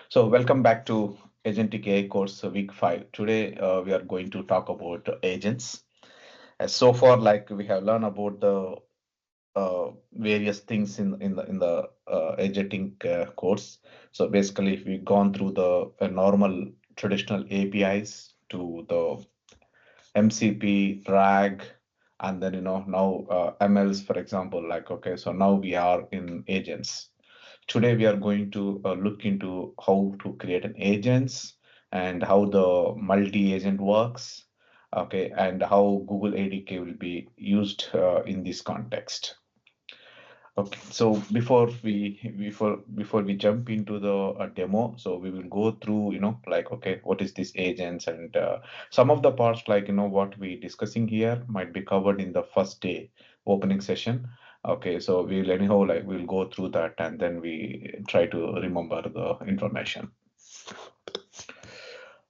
So welcome back to Agentic AI course week 5. Today we are going to talk about agents. So far, like we have learned about the various things in the agentic course. So basically, if we've gone through the normal traditional APIs to the MCP, RAG, and then now MLs, for example. Like okay, so now we are in agents. Today we are going to look into how to create an agents and how the multi-agent works, okay, and how Google ADK will be used in this context. Okay, so before we jump into the demo, so we will go through, like, okay, what is this agents and some of the parts, like, what we discussing here might be covered in the first day opening session. Okay, so we'll anyhow, like, we'll go through that and then we try to remember the information.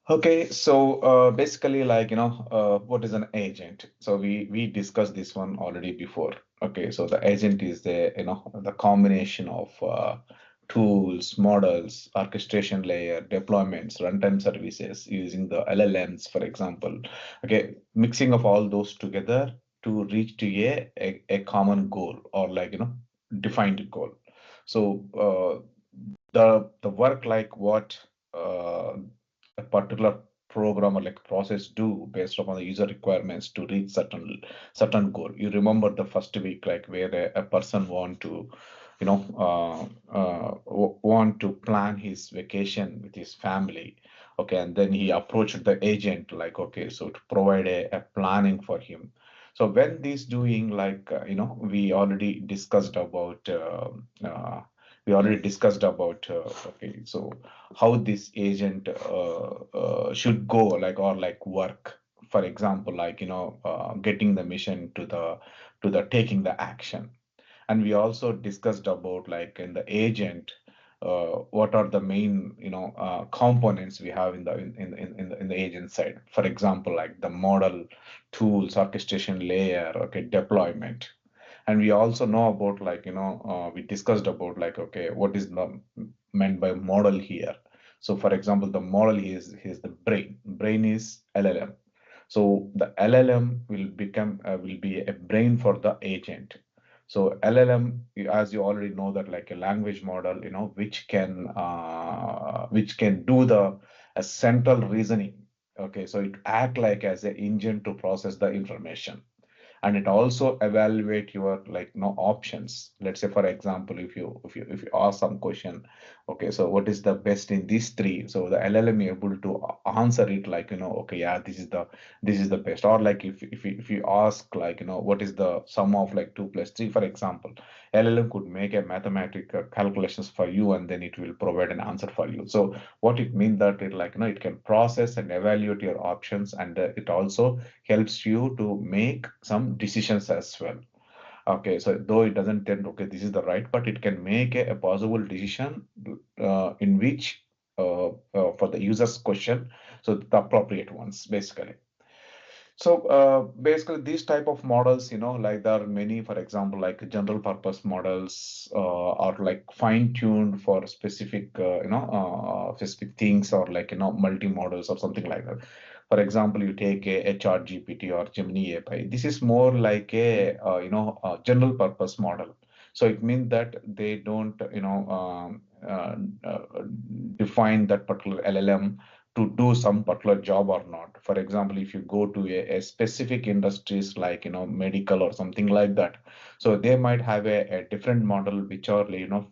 Okay, so basically, like, what is an agent? So we discussed this one already before. Okay, so the agent is the combination of tools, models, orchestration layer, deployments, runtime services using the LLMs, for example. Okay, mixing of all those together to reach to a common goal, or like, defined goal. So the work, like what a particular program or like process do based upon the user requirements to reach certain goal. You remember the first week, like where a person want to want to plan his vacation with his family. Okay, and then he approached the agent, like, okay, so to provide a planning for him. So when this doing, like, we already discussed about okay, so how this agent should go, like, or like work. For example, like, getting the mission to the taking the action. And we also discussed about, like, in the agent, what are the main components we have in the agent side. For example, like the model, tools, orchestration layer, okay, deployment. And we also know about, like, we discussed about, like, okay, what is the meant by model here. So for example, the model is the brain is LLM. So the LLM will be a brain for the agent. So LLM, as you already know, that like a language model, which can do the a central reasoning. Okay, so it act like as an engine to process the information, and it also evaluate your, like, options. Let's say, for example, if you ask some question, okay, so what is the best in these three, so the LLM able to answer it, like, okay, yeah, this is the best. Or like, if you ask, like, what is the sum of, like, 2 plus 3, for example, LLM could make a mathematical calculations for you, and then it will provide an answer for you. So what it means that it, like, it can process and evaluate your options, and it also helps you to make some decisions as well. Okay, so though it doesn't tell, okay, this is the right, but it can make a possible decision in which for the user's question, so the appropriate ones, basically. So basically, these type of models, like there are many, for example, like general purpose models are like fine-tuned for specific, specific things, or like, multi models or something like that. For example, you take a Chat GPT or Gemini AI. This is more like a general purpose model. So it means that they don't, define that particular LLM to do some particular job or not. For example, if you go to a specific industries, like, medical or something like that, so they might have a different model which are,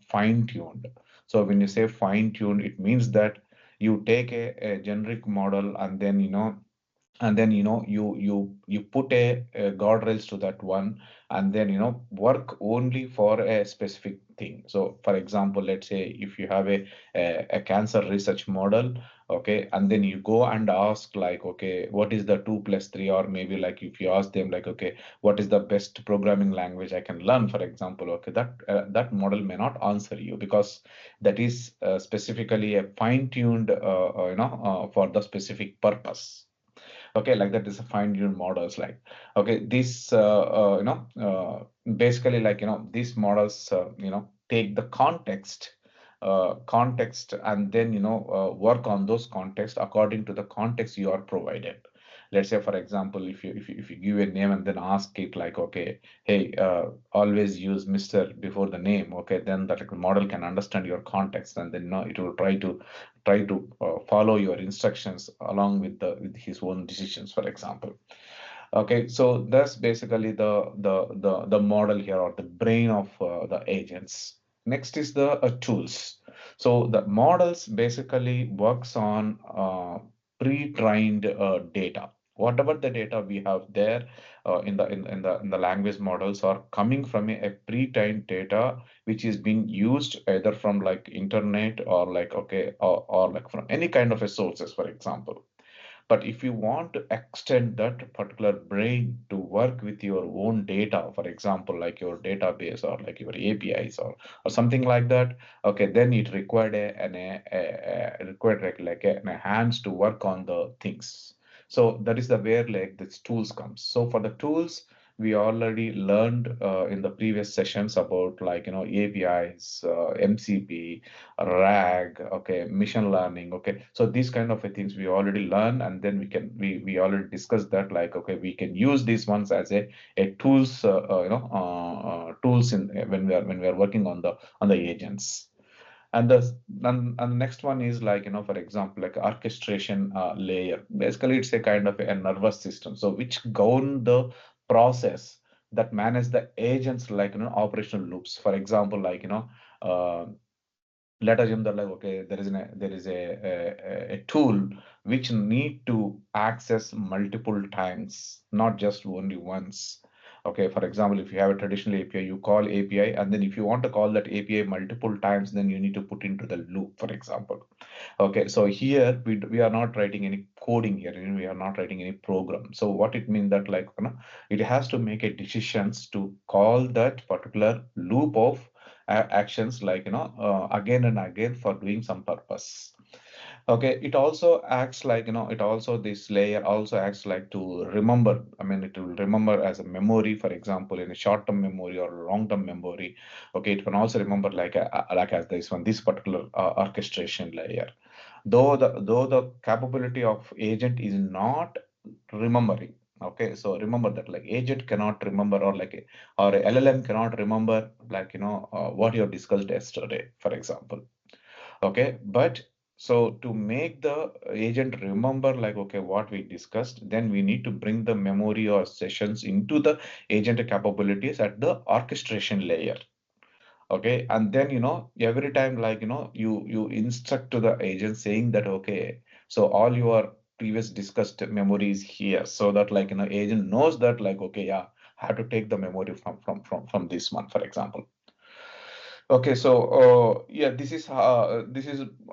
fine tuned. So when you say fine tuned, it means that you take a generic model, and then you put a guardrails to that one, and then work only for a specific thing. So for example, let's say if you have a cancer research model, okay, and then you go and ask, like, okay, what is the 2 plus 3, or maybe like if you ask them, like, okay, what is the best programming language I can learn, for example, okay, that model may not answer you, because that is specifically a fine tuned for the specific purpose. Okay, like that is a fine tuned models, like, okay, this basically, like, these models take the context, context, and then work on those contexts according to the context you are provided. Let's say, for example, if you give a name and then ask it like, okay, hey, always use Mr. before the name, okay, then that model can understand your context, and then it will try to follow your instructions along with the with his own decisions, for example. Okay, so that's basically the model here, or the brain of the agents. Next is the tools. So the models basically works on pre-trained data. Whatever the data we have there in the language models are coming from a pre-trained data which is being used either from like internet or like, okay, or like from any kind of a sources, for example. But if you want to extend that particular brain to work with your own data, for example, like your database or like your APIs or something like that, okay, then it required required like an hands to work on the things. So that is the where like this tools comes. So for the tools, we already learned in the previous sessions about like APIs, MCP, RAG, okay, machine learning, okay. So these kind of things we already learn, and then we already discussed that like, okay, we can use these ones as a tools, tools in when we are working on the agents. And the next one is like, for example, like orchestration layer. Basically, it's a kind of a nervous system, so which govern the process that manage the agents like operational loops. For example, like uh, let us assume that like, okay, there is a tool which need to access multiple times, not just only once. Okay, for example, if you have a traditional API, you call API, and then if you want to call that API multiple times, then you need to put into the loop, for example. Okay, so here we are not writing any coding here, we are not writing any program. So what it means that like, it has to make a decisions to call that particular loop of actions like again and again for doing some purpose. Okay, it also acts like it also, this layer also acts like to remember. I mean, it will remember as a memory, for example, in a short-term memory or long-term memory. Okay, it can also remember like as this one, this particular orchestration layer. Though the capability of agent is not remembering. Okay, so remember that like agent cannot remember, or like or a LLM cannot remember like what you have discussed yesterday, for example. Okay, but so to make the agent remember like, okay, what we discussed, then we need to bring the memory or sessions into the agent capabilities at the orchestration layer. Okay, and then every time like you instruct to the agent saying that, okay, so all your previous discussed memory is here, so that like agent knows that like, okay, yeah, I have to take the memory from this one, for example. Okay, so yeah, this is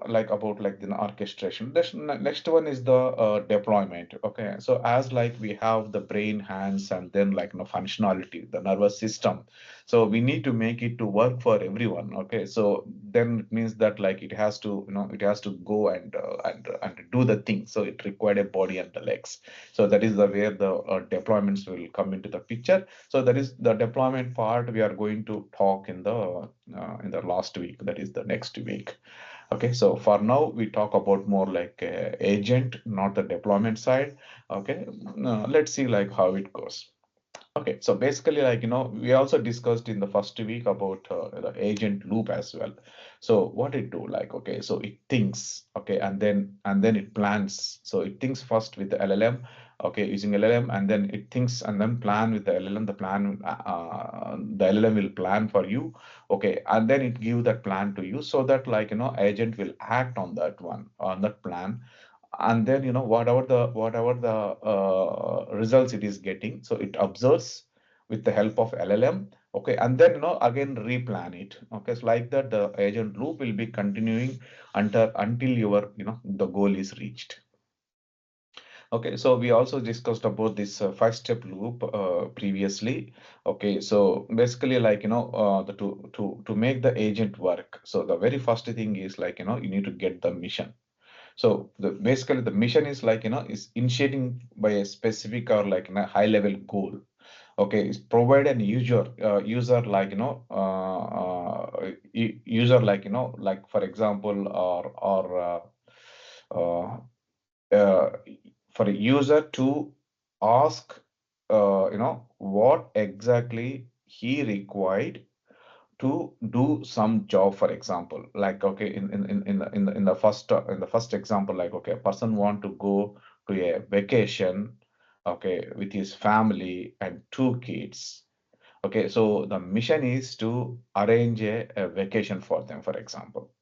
like about like the orchestration. This next one is the deployment. Okay, so as like we have the brain, hands, and then like functionality, the nervous system. So we need to make it to work for everyone. Okay, so then it means that like it has to it has to go and do the thing. So it required a body and the legs. So that is the where the deployments will come into the picture. So that is the deployment part we are going to talk in the last week, that is the next week. Okay, so for now we talk about more like agent, not the deployment side. Okay, let's see like how it goes. Okay, so basically, like, we also discussed in the first week about the agent loop as well. So what it do, like, okay, so it thinks, okay, and then it plans. So it thinks first with the LLM, okay, using LLM, and then it thinks and then plan with the LLM. The LLM will plan for you, okay, and then it give that plan to you, so that like agent will act on that one, on that plan, and then whatever the results it is getting, so it observes with the help of LLM, okay, and then again replan it. Okay, so like that the agent loop will be continuing until your the goal is reached. Okay, so we also discussed about this five-step loop previously. Okay, so basically, like the to make the agent work, so the very first thing is like you need to get the mission. So basically the mission is like is initiating by a specific or like high level goal. Okay, is provide an user like user like like for example uh, uh, for a user to ask what exactly he required to do some job, for example, like okay, in the first example, like okay, a person want to go to a vacation, okay, with his family and two kids. Okay, so the mission is to arrange a vacation for them, for example.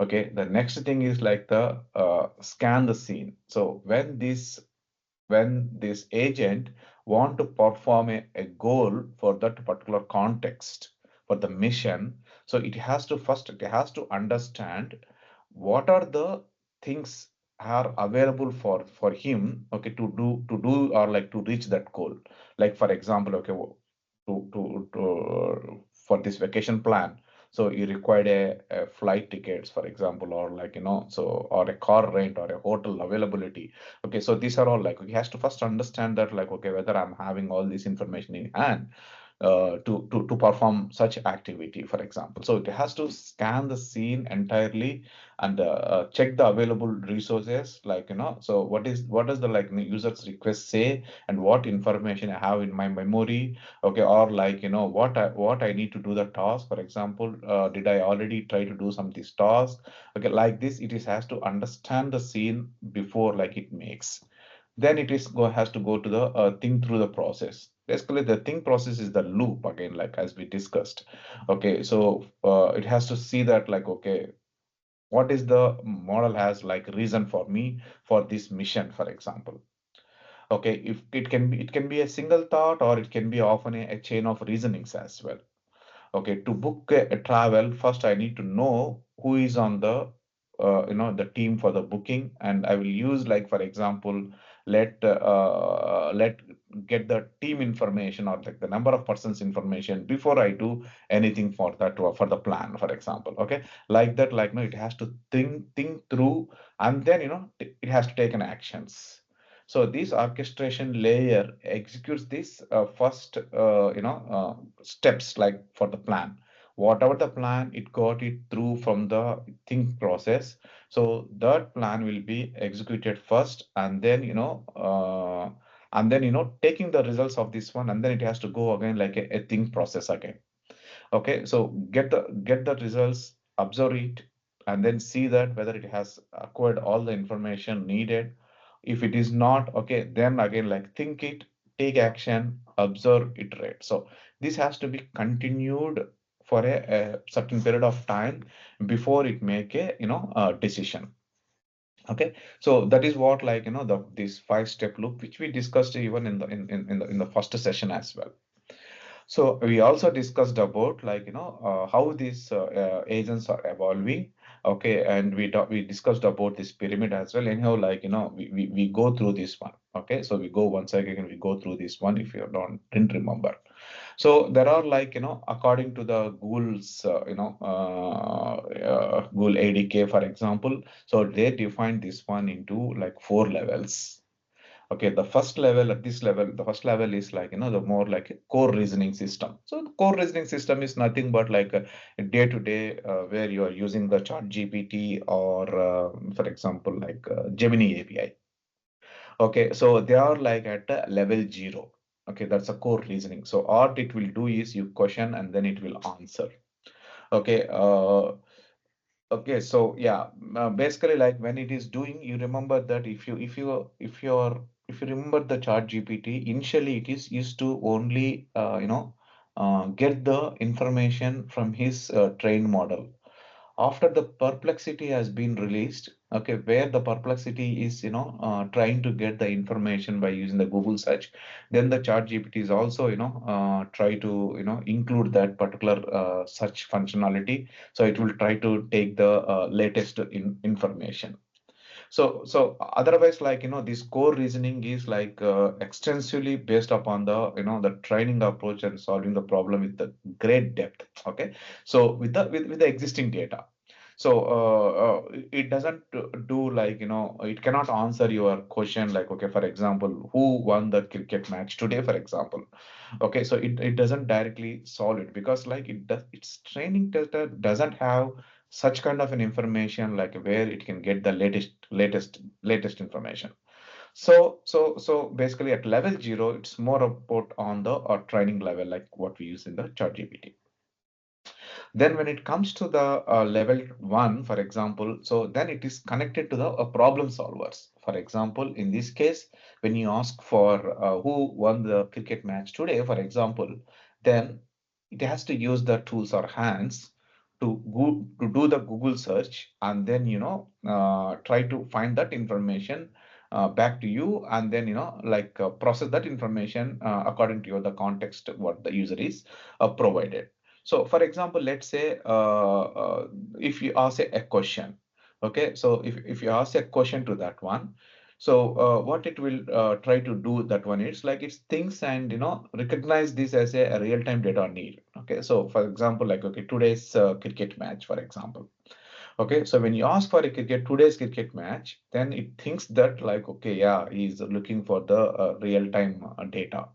Okay, the next thing is like the scan the scene. So when this agent want to perform a goal for that particular context for the mission, so it has to understand what are the things are available for him, okay, to do or like to reach that goal. Like for example, okay, for this vacation plan, so you required a flight tickets, for example, or like so or a car rent or a hotel availability. Okay, so these are all like he has to first understand that like okay, whether I'm having all this information in hand to perform such activity, for example. So it has to scan the scene entirely and check the available resources, like so what does the like user's request say, and what information I have in my memory. Okay, or like what I need to do the task, for example, did I already try to do some of these tasks. Okay, like this it is has to understand the scene before like it makes. Then it is go has to go to the think through the process. Basically the think process is the loop again, like as we discussed. Okay, so it has to see that like okay, what is the model has like reason for me for this mission, for example. Okay, if it can be a single thought, or it can be often a chain of reasonings as well. Okay, to book a travel, first I need to know who is on the team for the booking, and I will use like for example, let get the team information or like the number of persons information before I do anything for that for the plan, for example. Okay, like that, like no, it has to think through, and then it has to take an actions. So this orchestration layer executes this first steps like for the plan. Whatever the plan, it got it through from the think process. So that plan will be executed first, and then taking the results of this one, and then it has to go again like a think process again. Okay, so get the results, observe it, and then see that whether it has acquired all the information needed. If it is not, okay, then again like think it, take action, observe, iterate. So this has to be continued for a certain period of time before it make a decision. Okay, so that is what like this 5-step loop which we discussed even in the first session as well. So we also discussed about like how these agents are evolving. Okay, and we discussed about this pyramid as well. Anyhow, like we go through this one. Okay, so we go once again, we go through this one if you don't didn't remember. So there are like according to the Google's Google ADK, for example. So they define this one into like 4 levels. Okay, the first level at this level, the first level is like the more like a core reasoning system. So the core reasoning system is nothing but like a day to day where you are using the chat GPT or for example like Gemini API. Okay, so they are like at level 0. Okay, that's a core reasoning. So what it will do is you question and then it will answer. Okay, okay, so yeah, basically like when it is doing, you remember that if you remember the chart GPT, initially it is used to only get the information from his trained model. After the perplexity has been released, okay, where the perplexity is trying to get the information by using the Google search, then the chat GPT is also try to include that particular search functionality. So it will try to take the latest information. So otherwise, like this core reasoning is like extensively based upon the training approach and solving the problem with the great depth. Okay, so with the existing data. So it doesn't do like, it cannot answer your question like, okay, for example, who won the cricket match today, for example. Okay, so it doesn't directly solve it, because like its training data doesn't have such kind of an information like where it can get the latest information. So basically at level 0, it's more about on the training level, like what we use in the chat GPT. Then when it comes to the level 1, for example, so then it is connected to the problem solvers. For example, in this case, when you ask for who won the cricket match today, for example, then it has to use the tools or hands to do the Google search, and then try to find that information back to you, and then like process that information according to the context what the user is provided. So, for example, let's say if you ask a question, okay, so if you ask a question to that one, so what it will try to do that one is like it thinks and recognize this as a real-time data need. Okay, so for example, like okay, today's cricket match, for example. Okay, so when you ask for a today's cricket match, then it thinks that like, okay, yeah, he's looking for the real-time data,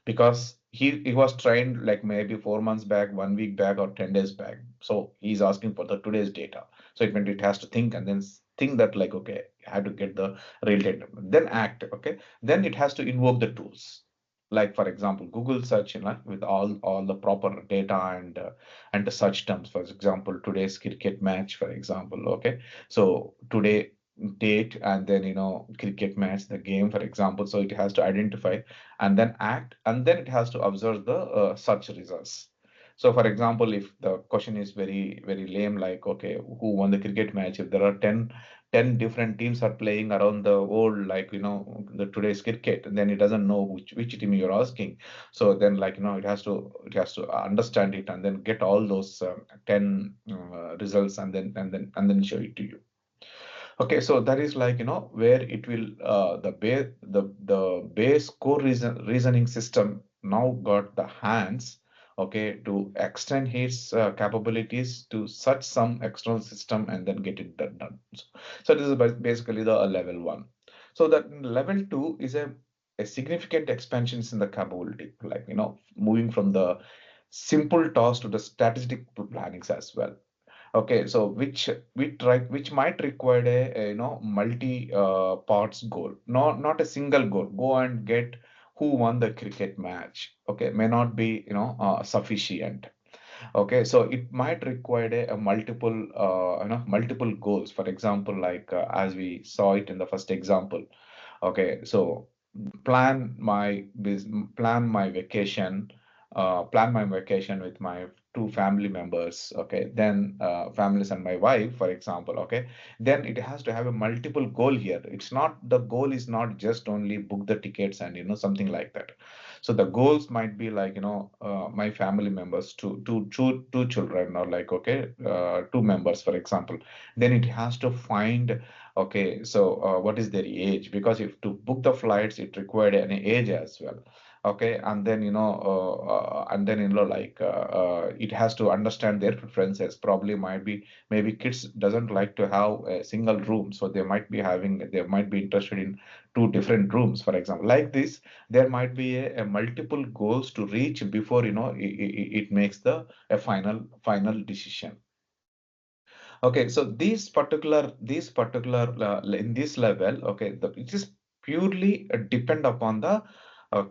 because he was trained like maybe 4 months back, 1 week back, or 10 days back. So he's asking for the today's data. So it means it has to think and then think that like, okay, I have to get the real data, then act. Okay, then it has to invoke the tools. Like for example, Google search, with all the proper data and the search terms. For example, today's cricket match, for example. Okay, so today date, and then cricket match, the game, for example. So it has to identify and then act, and then it has to observe the search results. So for example, if the question is very very lame, like okay, who won the cricket match, if there are 10 different teams are playing around the world, like the today's cricket, and then it doesn't know which team you're asking. So then like it has to understand it, and then get all those 10 results, and then show it to you. Okay, so that is like where it will the base core reasoning system now got the hands, okay, to extend his capabilities to such some external system and then get it done. So this is basically the level 1. So that level 2 is a significant expansions in the capability, like moving from the simple task to the strategic plannings as well. Okay, so which might require a multi parts goal, not a single goal. Go and get who won the cricket match. Okay, may not be sufficient. Okay, so it might require a multiple goals. For example, like as we saw it in the first example. Okay, so plan my vacation, plan my vacation with my two family members. Okay, then families and my wife, for example. Okay, then it has to have a multiple goal here. It's not, the goal is not just only book the tickets and something like that. So the goals might be like my family members, two children, or like okay, two members, for example. Then it has to find, okay, so what is their age? Because if to book the flights, it required an age as well. Okay, and then like it has to understand their preferences. Probably might be, maybe kids doesn't like to have a single room, so they might be interested in two different rooms, for example. Like this, there might be a multiple goals to reach before it makes the a final decision. Okay, so these particular in this level, okay, it is purely depend upon the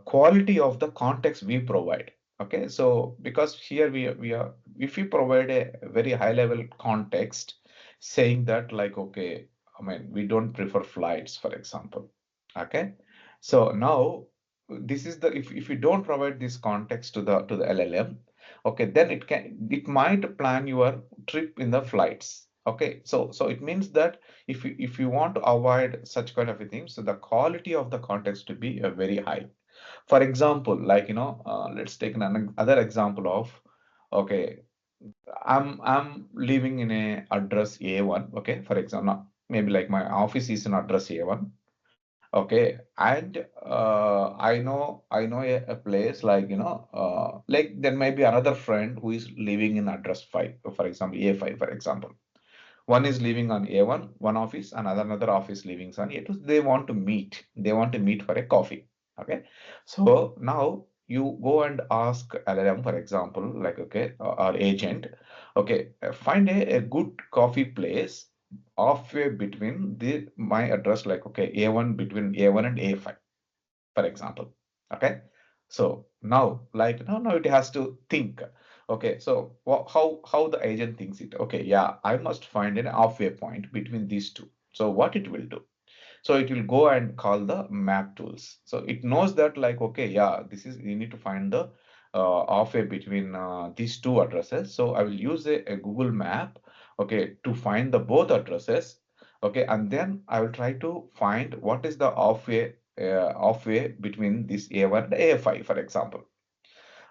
quality of the context we provide. Okay, so because here we are, if we provide a very high level context, saying that like okay, I mean we don't prefer flights, for example. Okay, so now this is the, if you don't provide this context to the LLM, okay, then it might plan your trip in the flights. Okay, so it means that if you want to avoid such kind of a thing, so the quality of the context to be very high. For example, like let's take another example of, okay, I'm living in a address A1. Okay, for example, maybe like my office is in address A1. Okay, and I know a place like like there may be another friend who is living in address 5, for example, A5, for example. One is living on A1, one office, and another office living on A2. They want to meet. They want to meet for a coffee. Okay. So now you go and ask LLM, for example, like, okay, or agent, okay, find a good coffee place halfway between my address, like, okay, A1, between A1 and A5, for example. Okay. So now, like, now it has to think. Okay. So how the agent thinks it? Okay. Yeah, I must find an halfway point between these two. So what it will do? So it will go and call the map tools. So it knows that, like, okay, yeah, this is, you need to find the halfway between these two addresses. So I will use a Google map, okay, to find the both addresses. Okay, and then I will try to find what is the halfway between this A1 and A5, for example.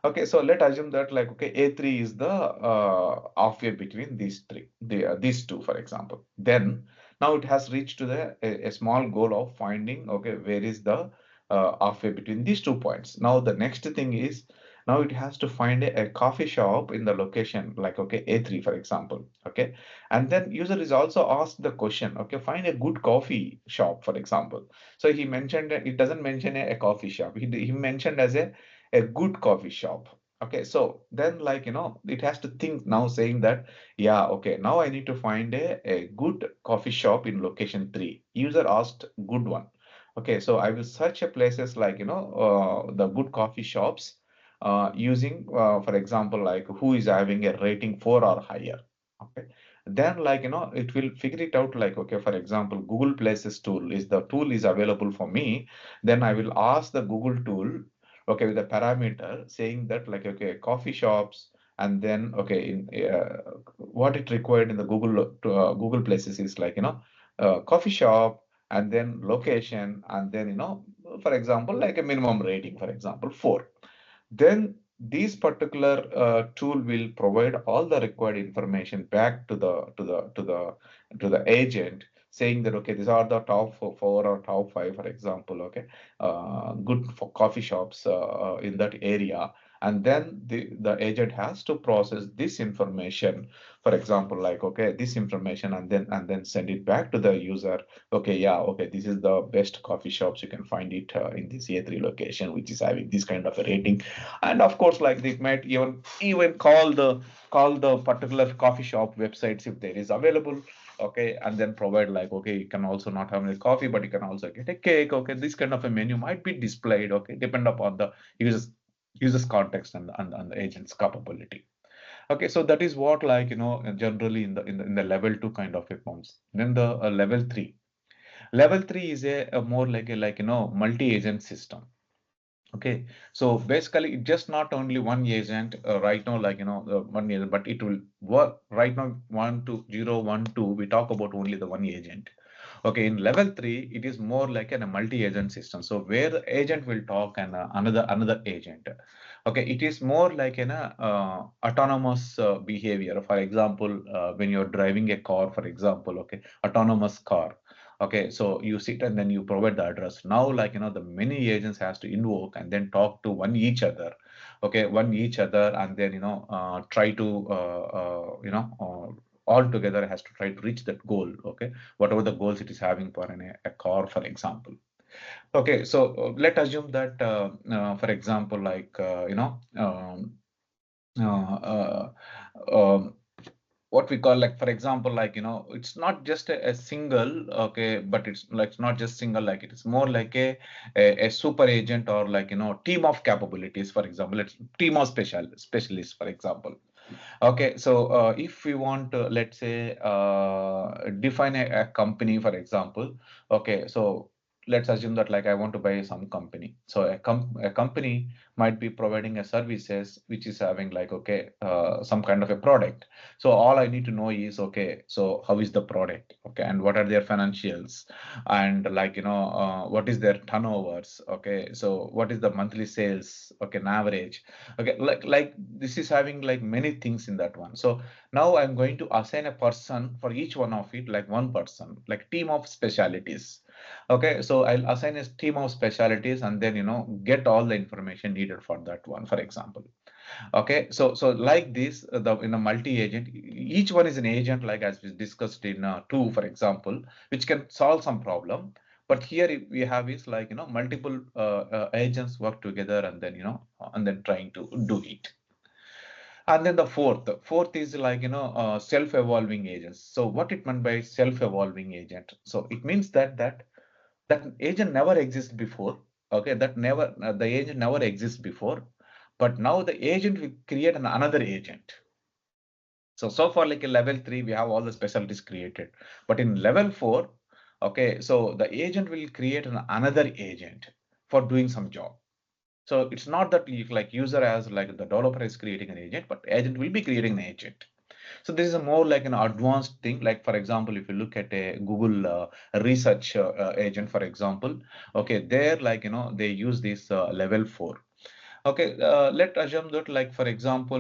Okay, so let assume that, like, okay, A3 is the halfway between these two, for example. Then now it has reached to a small goal of finding, okay, where is the halfway between these 2 points. Now the next thing is, now it has to find a coffee shop in the location, like, okay, A3, for example. Okay, and then user is also asked the question, okay, find a good coffee shop, for example. So he mentioned that it doesn't mention a coffee shop. He mentioned as a good coffee shop. Okay, so then, like, it has to think now, saying that, yeah, okay, now I need to find a good coffee shop in location 3. User asked good one. Okay, so I will search a places, like, the good coffee shops using, for example, like, who is having a rating 4 or higher. Okay, then, like, it will figure it out, like, okay, for example, Google Places tool is the tool is available for me. Then I will ask the Google tool, okay, with a parameter saying that, like, okay, coffee shops, and then, okay, in what it required in the Google Places is, like, coffee shop, and then location, and then, for example, like a minimum rating, for example, 4. Then this particular tool will provide all the required information back to the agent, saying that, okay, these are the top four or top five, for example, okay, good for coffee shops in that area. And then the agent has to process this information, for example, like, okay, this information, and then send it back to the user. Okay, yeah, okay, this is the best coffee shops, you can find it in this A3 location, which is having this kind of a rating. And of course, like, they might even call the particular coffee shop websites if there is available. Okay, and then provide, like, okay, you can also not have any coffee, but you can also get a cake. Okay, this kind of a menu might be displayed. Okay, depend upon the users context and the agent's capability. Okay, so that is what, like, generally in the level 2 kind of accounts. Then the level 3 is a more like a, like, multi-agent system. Okay, so basically, it's just not only one agent right now, like, one agent, but it will work right now. 1 2 0 1 2, we talk about only the one agent. Okay, in level 3, it is more like a multi-agent system. So where the agent will talk and another agent. Okay, it is more like an autonomous behavior. For example, when you're driving a car, for example, okay, autonomous car. Okay, so you sit and then you provide the address. Now, like, the many agents has to invoke and then talk to one each other. Okay, one each other, and then, try to all together has to try to reach that goal. Okay, whatever the goals it is having for a car, for example. Okay, so let assume that, for example, like, uh, um, what we call, like, for example, like, it's not just a single, okay, but it's like, it's not just single, like, it is more like a super agent, or, like, team of capabilities, for example, it's team of specialists, for example. Okay, so if we want to, let's say, define a company, for example. Okay, so let's assume that, like, I want to buy some company. So a company might be providing a services which is having, like, okay, some kind of a product. So all I need to know is, okay, so how is the product? Okay, and what are their financials? And, like, what is their turnovers? Okay, so what is the monthly sales? Okay, an average. Okay, like this is having, like, many things in that one. So now I'm going to assign a person for each one of it, like one person, like team of specialities. Okay, so I'll assign a team of specialities, and then, get all the information needed for that one, for example. Okay, so like this, the in a multi-agent, each one is an agent, like as we discussed in two, for example, which can solve some problem. But here we have is like multiple agents work together and then and then trying to do it. And then the fourth is like self-evolving agents. So what it meant by self-evolving agent? So it means that agent never exists before. Okay, that never the agent never exists before, but now the agent will create another agent. So far, like in level 3, we have all the specialties created, but in level 4, okay, so the agent will create another agent for doing some job. So it's not that you, like user as like the developer is creating an agent, but agent will be creating an agent. So this is a more like an advanced thing. Like for example, if you look at a Google research agent, for example, okay, there like they use this level 4. Okay, let assume that like for example,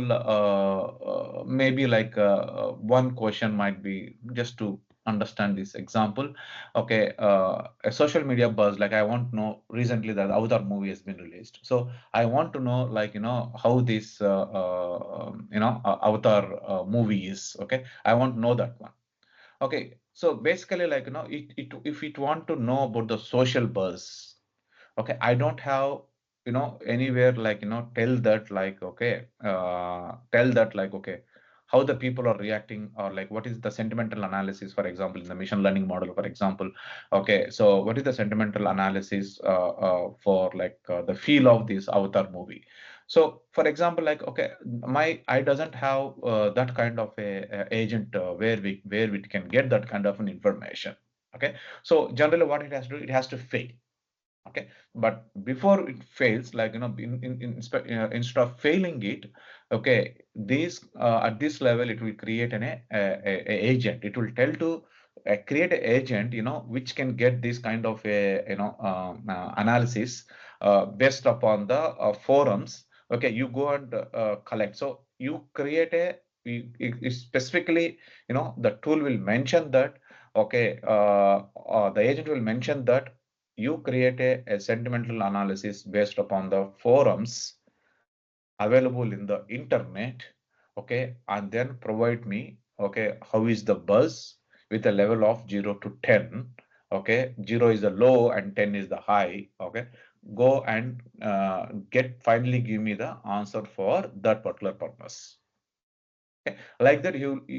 maybe like one question might be just to understand this example. Okay, a social media buzz. Like I want to know recently that Avatar movie has been released. So I want to know like how this Avatar movie is. Okay, I want to know that one. Okay, so basically like if it want to know about the social buzz. Okay, I don't have anywhere like tell that like okay how the people are reacting, or like what is the sentimental analysis, for example, in the machine learning model, for example. Okay, so what is the sentimental analysis for like the feel of this Avatar movie? So for example, like okay, my I doesn't have that kind of a agent where we can get that kind of an information. Okay, so generally what it has to do, it has to fail. Okay, but before it fails, like instead of failing it, okay, this at this level it will create a agent. It will tell to create an agent which can get this kind of a analysis based upon the forums. Okay, you go and collect. So you create specifically, the tool will mention that. Okay, the agent will mention that you create a sentimental analysis based upon the forums available in the internet. Okay, and then provide me, okay, how is the buzz with a level of 0 to 10. Okay, 0 is the low and 10 is the high. Okay, go and finally give me the answer for that particular purpose. Okay, like that,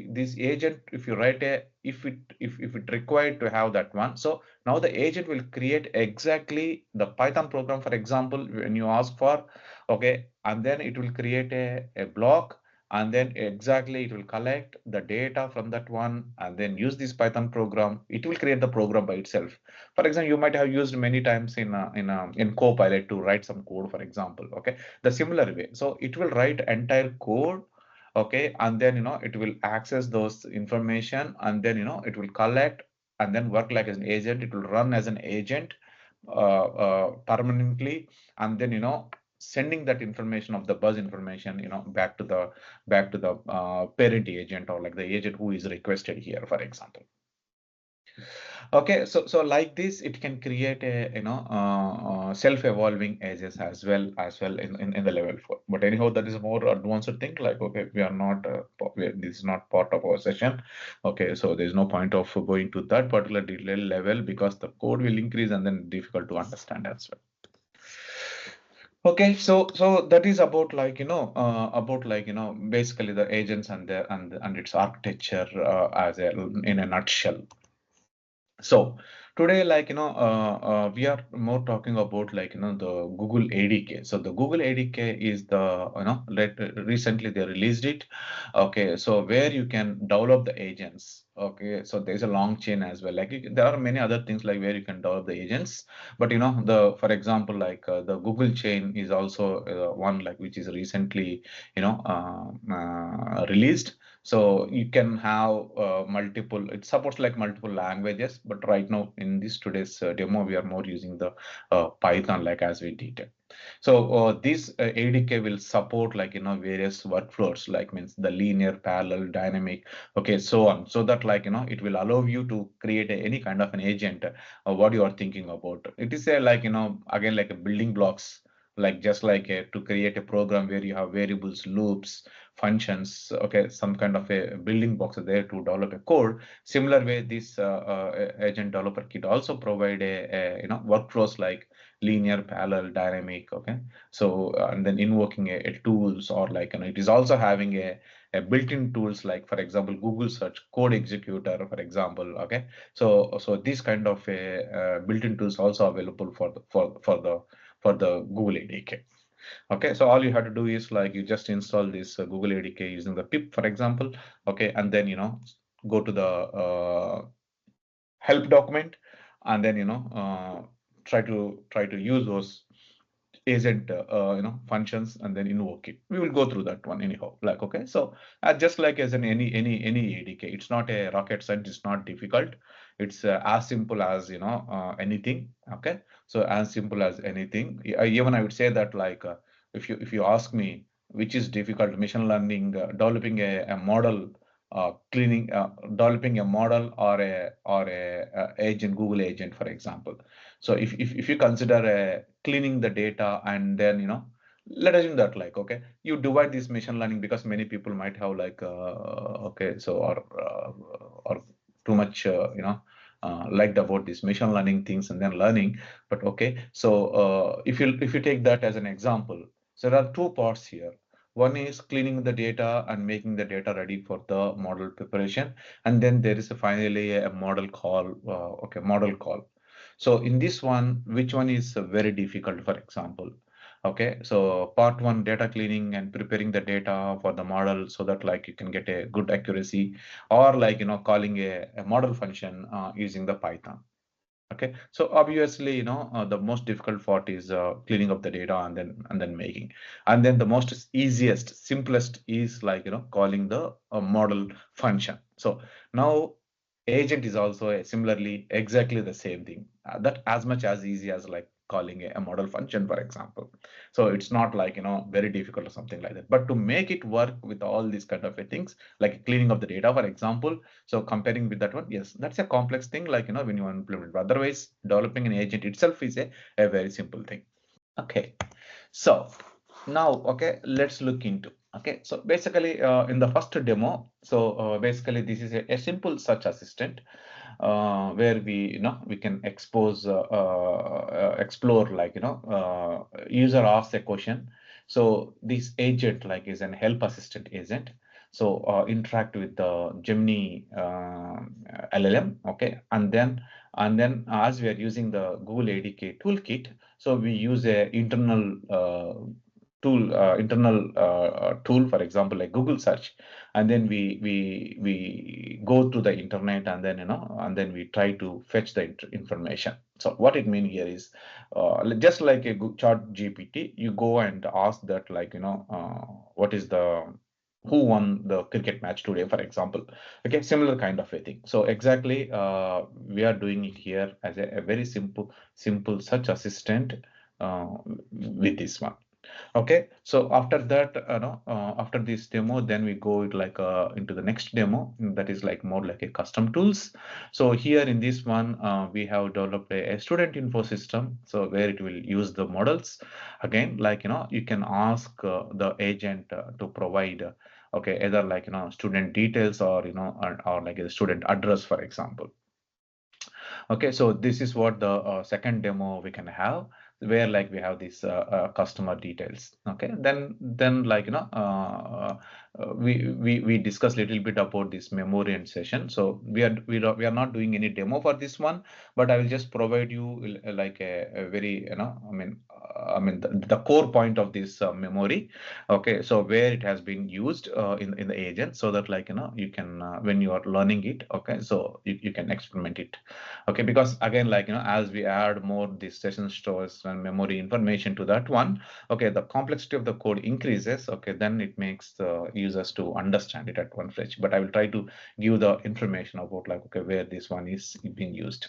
this agent, if you write if it required to have that one, so now the agent will create exactly the Python program, for example, when you ask for. Okay, and then it will create a block, and then exactly it will collect the data from that one and then use this Python program. It will create the program by itself. For example, you might have used many times in Copilot to write some code, for example. Okay, the similar way, so it will write entire code. Okay, and then it will access those information, and then it will collect and then work like as an agent. It will run as an agent permanently, and then sending that information of the buzz information back to the parent agent, or like the agent who is requested here, for example. Okay, so like this, it can create a self-evolving edges as well in the level 4. But anyhow, that is a more advanced thing. Like okay, we are not this is not part of our session. Okay, so there's no point of going to that particular detail level because the code will increase and then difficult to understand as well. Okay, so that is about like basically the agents and and its architecture as in a nutshell. So today, like we are more talking about like the Google ADK. So the Google ADK is the recently they released it. Okay, so where you can develop the agents. Okay, so there's a long chain as well. Like there are many other things like where you can develop the agents, but the for example like the Google chain is also one like which is recently released. So you can have multiple, it supports like multiple languages, but right now in this today's demo, we are more using the Python like as we did. So this ADK will support like various workflows, like means the linear, parallel, dynamic, okay, so on, so that like it will allow you to create any kind of an agent what you are thinking about. It is a like again like a building blocks like just like to create a program where you have variables, loops, functions, okay, some kind of a building blocks are there to develop a code. Similar way, this agent developer kit also provide a workflows like linear, parallel, dynamic, okay. So and then invoking a tools, or like it is also having a built-in tools like, for example, Google search code executor, for example, okay. So these kind of built-in tools also available for the Google ADK. Okay, so all you have to do is like you just install this Google ADK using the pip, for example. Okay, and then go to the help document, and then try to use those agent functions, and then invoke it. We will go through that one anyhow, like, okay. So just like as in any ADK, it's not a rocket science, it's not difficult. It's as simple as anything, okay. So as simple as anything. Even I would say that, like, if you ask me which is difficult, machine learning, developing a model, developing a model, or a agent, Google agent, for example. So if you consider cleaning the data, and then let us assume that, like, okay, you divide this machine learning, because many people might have like okay, so or too much liked about this machine learning things and then learning. But okay, so if you take that as an example, so there are two parts here. One is cleaning the data and making the data ready for the model preparation, and then there is finally a model call. Okay, model call. So in this one, which one is very difficult, for example? Okay, so part one, data cleaning and preparing the data for the model so that like you can get a good accuracy, or like calling a model function using the Python. Okay, so obviously, the most difficult part is cleaning up the data, and then making, and then the most easiest, simplest is like calling the model function. So now agent is also similarly exactly the same thing. That as much as easy as like calling a model function, for example. So it's not like very difficult or something like that. But to make it work with all these kind of things, like cleaning of the data, for example, so comparing with that one, yes, that's a complex thing, like when you implement. But otherwise, developing an agent itself is a very simple thing. Okay, so now, okay, let's look into. Okay, so basically, in the first demo, so basically this is a simple search assistant where we can explore, like user asks a question. So this agent like is an help assistant agent. So interact with the Gemini LLM, okay, and then as we are using the Google ADK toolkit, so we use a internal tool, for example, like Google search, and then we go to the internet, and then we try to fetch the information. So what it means here is just like a chat GPT, you go and ask that, like what is the who won the cricket match today, for example. Okay, similar kind of a thing. So exactly, we are doing it here as a very simple search assistant with this one. Okay, so after that, after this demo, then we go like into the next demo, that is like more like a custom tools. So here in this one, we have developed a student info system, so where it will use the models. Again, like you can ask the agent to provide okay, either like student details, or or like a student address, for example. Okay, so this is what the second demo we can have, where like we have these customer details. Okay, then like we discuss little bit about this memory and session. So we are not doing any demo for this one, but I will just provide you like a very the core point of this memory. Okay, so where it has been used in the agent, so that like you can when you are learning it, okay, so you can experiment it. Okay, because again, like as we add more these session stores and memory information to that one, okay, the complexity of the code increases. Okay, then it makes the users to understand it at one fetch. But I will try to give the information about, like, okay, where this one is being used.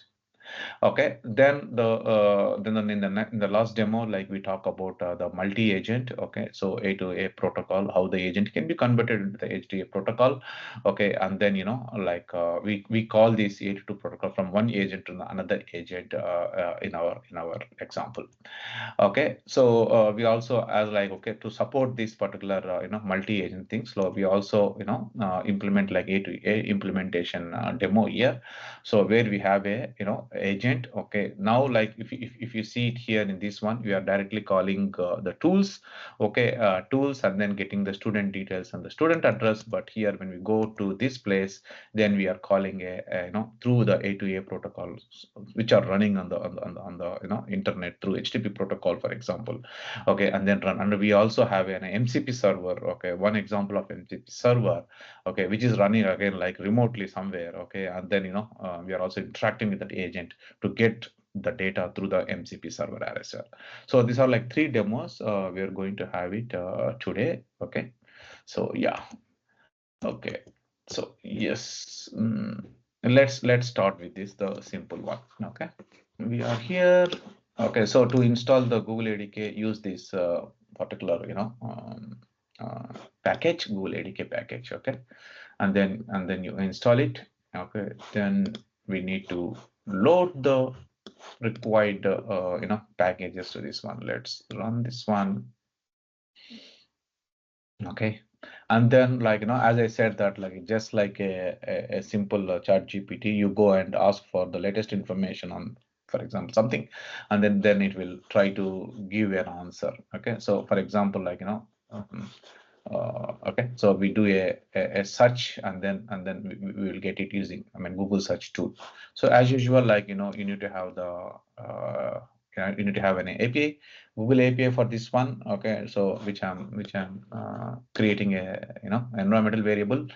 Okay, then in the last demo, like we talk about the multi-agent. Okay, so A2A protocol, how the agent can be converted into the HDA protocol. Okay, and then like we call this A2 protocol from one agent to another agent in our example. Okay, so we also as like okay to support this particular multi-agent thing. So we also implement like A2A implementation demo here. So where we have a agent. Okay, now like if you see it here in this one, we are directly calling the tools. Okay, tools and then getting the student details and the student address. But here when we go to this place, then we are calling a through the A2A protocols which are running on the internet through HTTP protocol, for example. Okay, and then run. And we also have an MCP server. Okay, one example of MCP server. Okay, which is running again like remotely somewhere. Okay, and then we are also interacting with that agent to get the data through the MCP server as well. So these are like three demos. We are going to have it today. Okay, so yeah. Okay, so yes, let's start with this, the simple one. Okay, we are here. Okay, so to install the Google ADK, use this particular package, Google ADK package. Okay, and then you install it. Okay, then we need to load the required packages to this one. Let's run this one. Okay, and then like as I said that like just like a simple chat GPT, you go and ask for the latest information on, for example, something, and then it will try to give an answer. Okay, so for example, like okay, so we do a search, and then we will get it using, I mean, Google search tool. So as usual, like you need to have the you need to have an API, Google API for this one. Okay, so which I'm creating a environmental variable.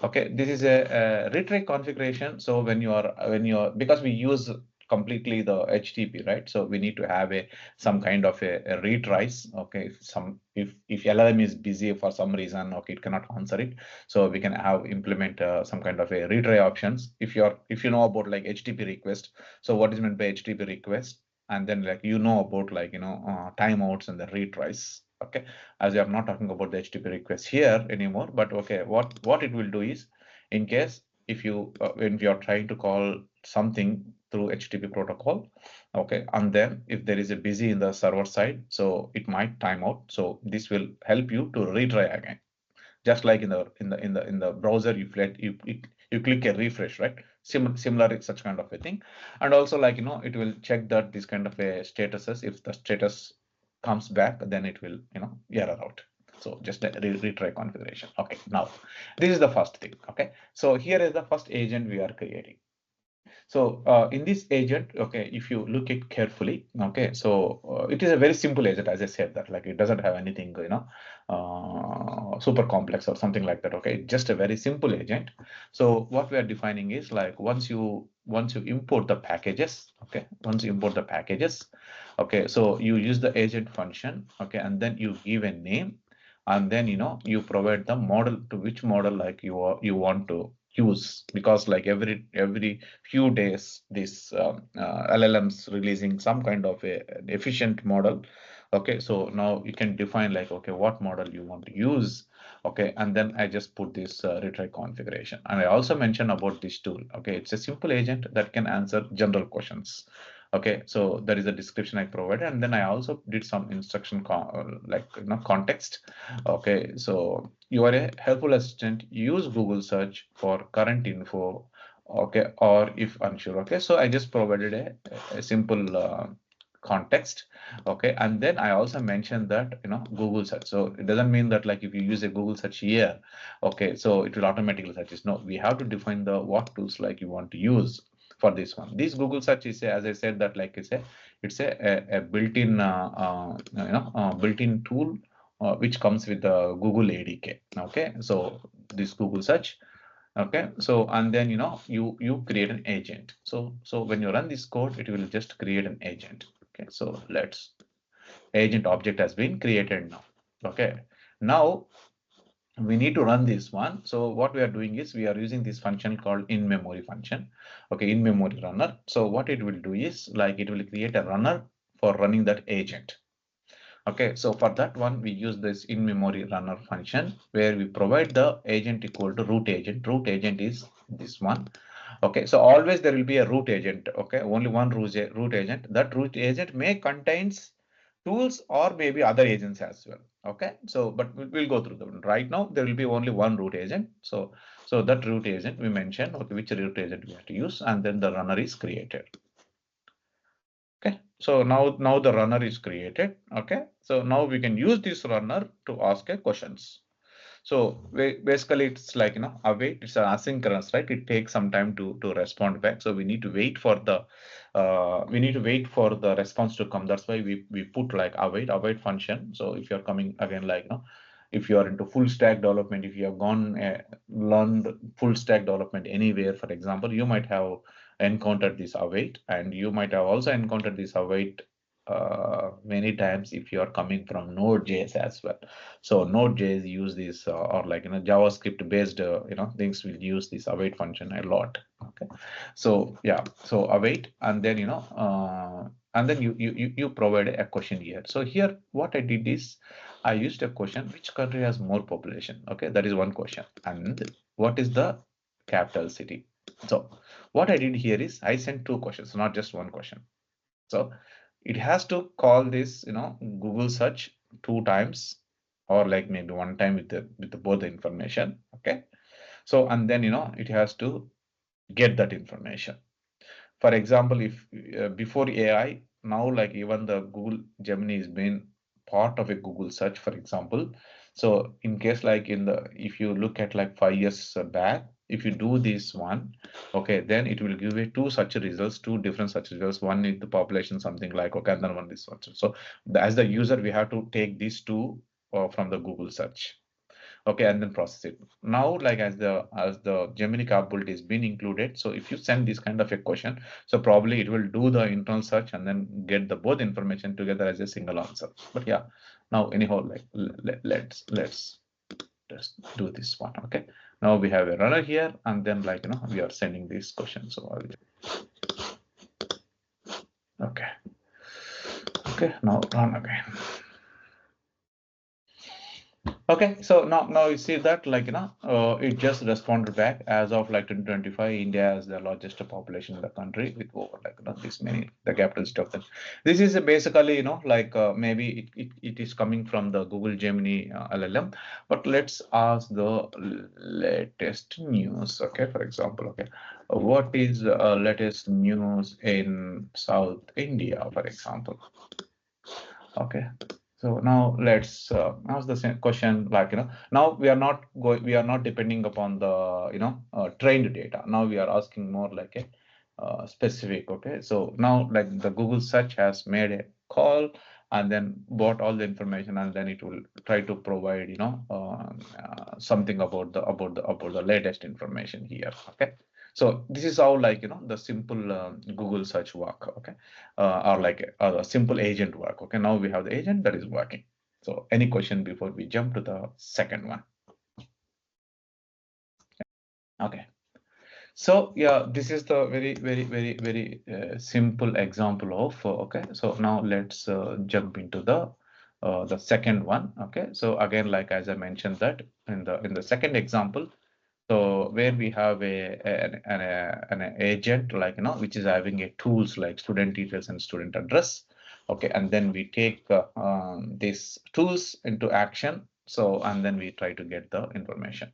Okay, this is a retry configuration. So when you're because we use completely the HTTP, right? So we need to have a some kind of a retries. Okay, if LLM is busy for some reason, okay, it cannot answer it. So we can have implement some kind of a retry options. If you know about like HTTP request, so what is meant by HTTP request? And then like about like timeouts and the retries. Okay, as we are not talking about the HTTP request here anymore, but okay, what it will do is, in case if you when you are trying to call something through HTTP protocol, okay, and then if there is a busy in the server side, so it might time out. So this will help you to retry again, just like in the browser, you click a refresh, right? Similar such kind of a thing. And also like it will check that this kind of a statuses, if the status comes back, then it will error out. So just a retry configuration. Okay, now this is the first thing. Okay, so here is the first agent we are creating. Okay, so in this agent, okay, if you look it carefully, okay, so it is a very simple agent, as I said that like it doesn't have anything super complex or something like that. Okay, just a very simple agent. So what we are defining is like once you import the packages, okay, once you import the packages, okay, so you use the agent function, okay, and then you give a name, and then you provide the model, to which model like you want to use, because like every few days this LLMs releasing some kind of an efficient model. Okay, so now you can define like okay, what model you want to use. Okay, and then I just put this retry configuration, and I also mentioned about this tool. Okay, it's a simple agent that can answer general questions. Okay, so that is the description I provided, and then I also did some instruction like context. Okay, so you are a helpful assistant, use Google search for current info. Okay, or if unsure. Okay, so I just provided a simple context. Okay, and then I also mentioned that Google search. So it doesn't mean that like if you use a Google search here, okay, so it will automatically search this. No, we have to define the what tools like you want to use for this one. This Google search is as I said that like it's a built-in built-in tool which comes with the Google ADK. Okay, so this Google search. Okay, so and then you create an agent. So when you run this code, it will just create an agent. Okay, so let's agent object has been created now. Okay, now we need to run this one. So what we are doing is we are using this function called in memory function. Okay, in memory runner. So what it will do is like it will create a runner for running that agent. Okay, so for that one, we use this in-memory runner function where we provide the agent equal to root agent. Root agent is this one. Okay, so always there will be a root agent. Okay, only one root agent. That root agent may contains tools or maybe other agents as well. Okay, so but we'll go through them. Right now, there will be only one root agent. So that root agent we mentioned, okay, which root agent we have to use, and then the runner is created. Okay, so now the runner is created. Okay, so now we can use this runner to ask a questions. So basically, it's like await. It's an asynchronous, right? It takes some time to respond back. So we need to wait for the response to come. That's why we put like await function. So if you're coming again, like if you are into full stack development, if you have gone learned full stack development anywhere, for example, you might have encountered this await, and you might have also encountered this await many times if you are coming from Node.js as well. So Node.js use this or like JavaScript based things will use this await function a lot. Okay, so yeah, so await, and then and then you provide a question here. So here what I did is I used a question: which country has more population? Okay, that is one question. And what is the capital city? So what I did here is I sent two questions, not just one question. So it has to call this, Google search two times, or like maybe one time with the both the information. Okay. So and then it has to get that information. For example, if before AI, now like even the Google Gemini is been part of a Google search, for example. So in case like if you look at like 5 years back, if you do this one, okay, then it will give you two such results, two different such results. One is the population, something like, okay, and then one is such. So as the user, we have to take these two from the Google search. Okay, and then process it. Now like as the Gemini capability is being included, so if you send this kind of a question, so probably it will do the internal search and then get the both information together as a single answer. But yeah, now anyhow, like let's just do this one. Okay, now we have a runner here, and then like we are sending this question. So okay, now run again. Okay, so now you see that like it just responded back as of like 2025. India has the largest population in the country with over like this many the capital stuff. Then this is basically like maybe it is coming from the Google Gemini LLM, but let's ask the latest news. Okay, for example, okay, what is latest news in South India, for example? Okay, so now let's ask the same question, like now we are not depending upon the trained data. Now we are asking more like a specific. Okay, so now like the Google search has made a call and then bought all the information, and then it will try to provide something about the latest information here. Okay, so this is how like the simple Google search work. Okay, or like a simple agent work. Okay, now we have the agent that is working. So any question before we jump to the second one? Okay. So yeah, this is the very simple example of okay. So now let's jump into the second one. Okay. So again, like as I mentioned that in the second example, so where we have an agent like which is having a tools like student details and student address. Okay, and then we take these tools into action. So and then we try to get the information.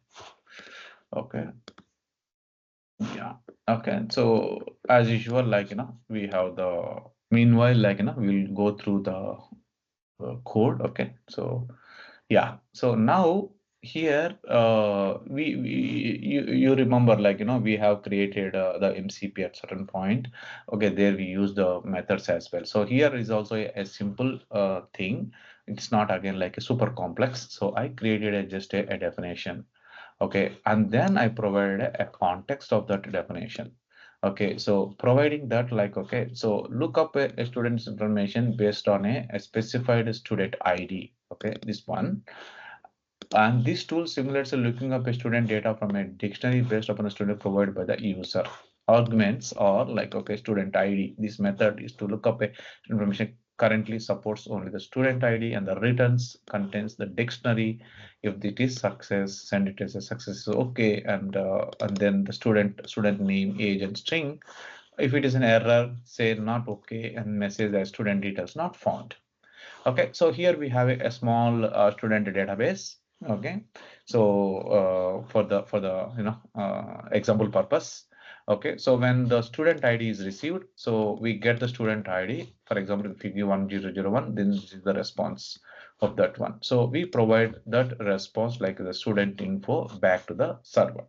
Okay. Yeah. Okay. So as usual, like we have the meanwhile, like we'll go through the code. Okay. So yeah. So now here you remember like we have created the MCP at certain point. Okay. There we use the methods as well. So here is also a simple thing. It's not again like a super complex. So I created just a definition. Okay, and then I provided a context of that definition. Okay, so providing that like, okay, so look up a student's information based on a specified student ID. Okay, this one. And this tool simulates looking up a student data from a dictionary based upon the student provided by the user. Arguments or like, okay, student ID. This method is to look up a information currently supports only the student ID, and the returns contains the dictionary. If it is success, send it as a success, okay, and then the student name, age, and string. If it is an error, say not okay, and message that student details not found. Okay, so here we have a small student database. Okay, so for the example purpose. Okay, so when the student ID is received, so we get the student ID. For example, if you give 1001, then this is the response of that one. So we provide that response like the student info back to the server.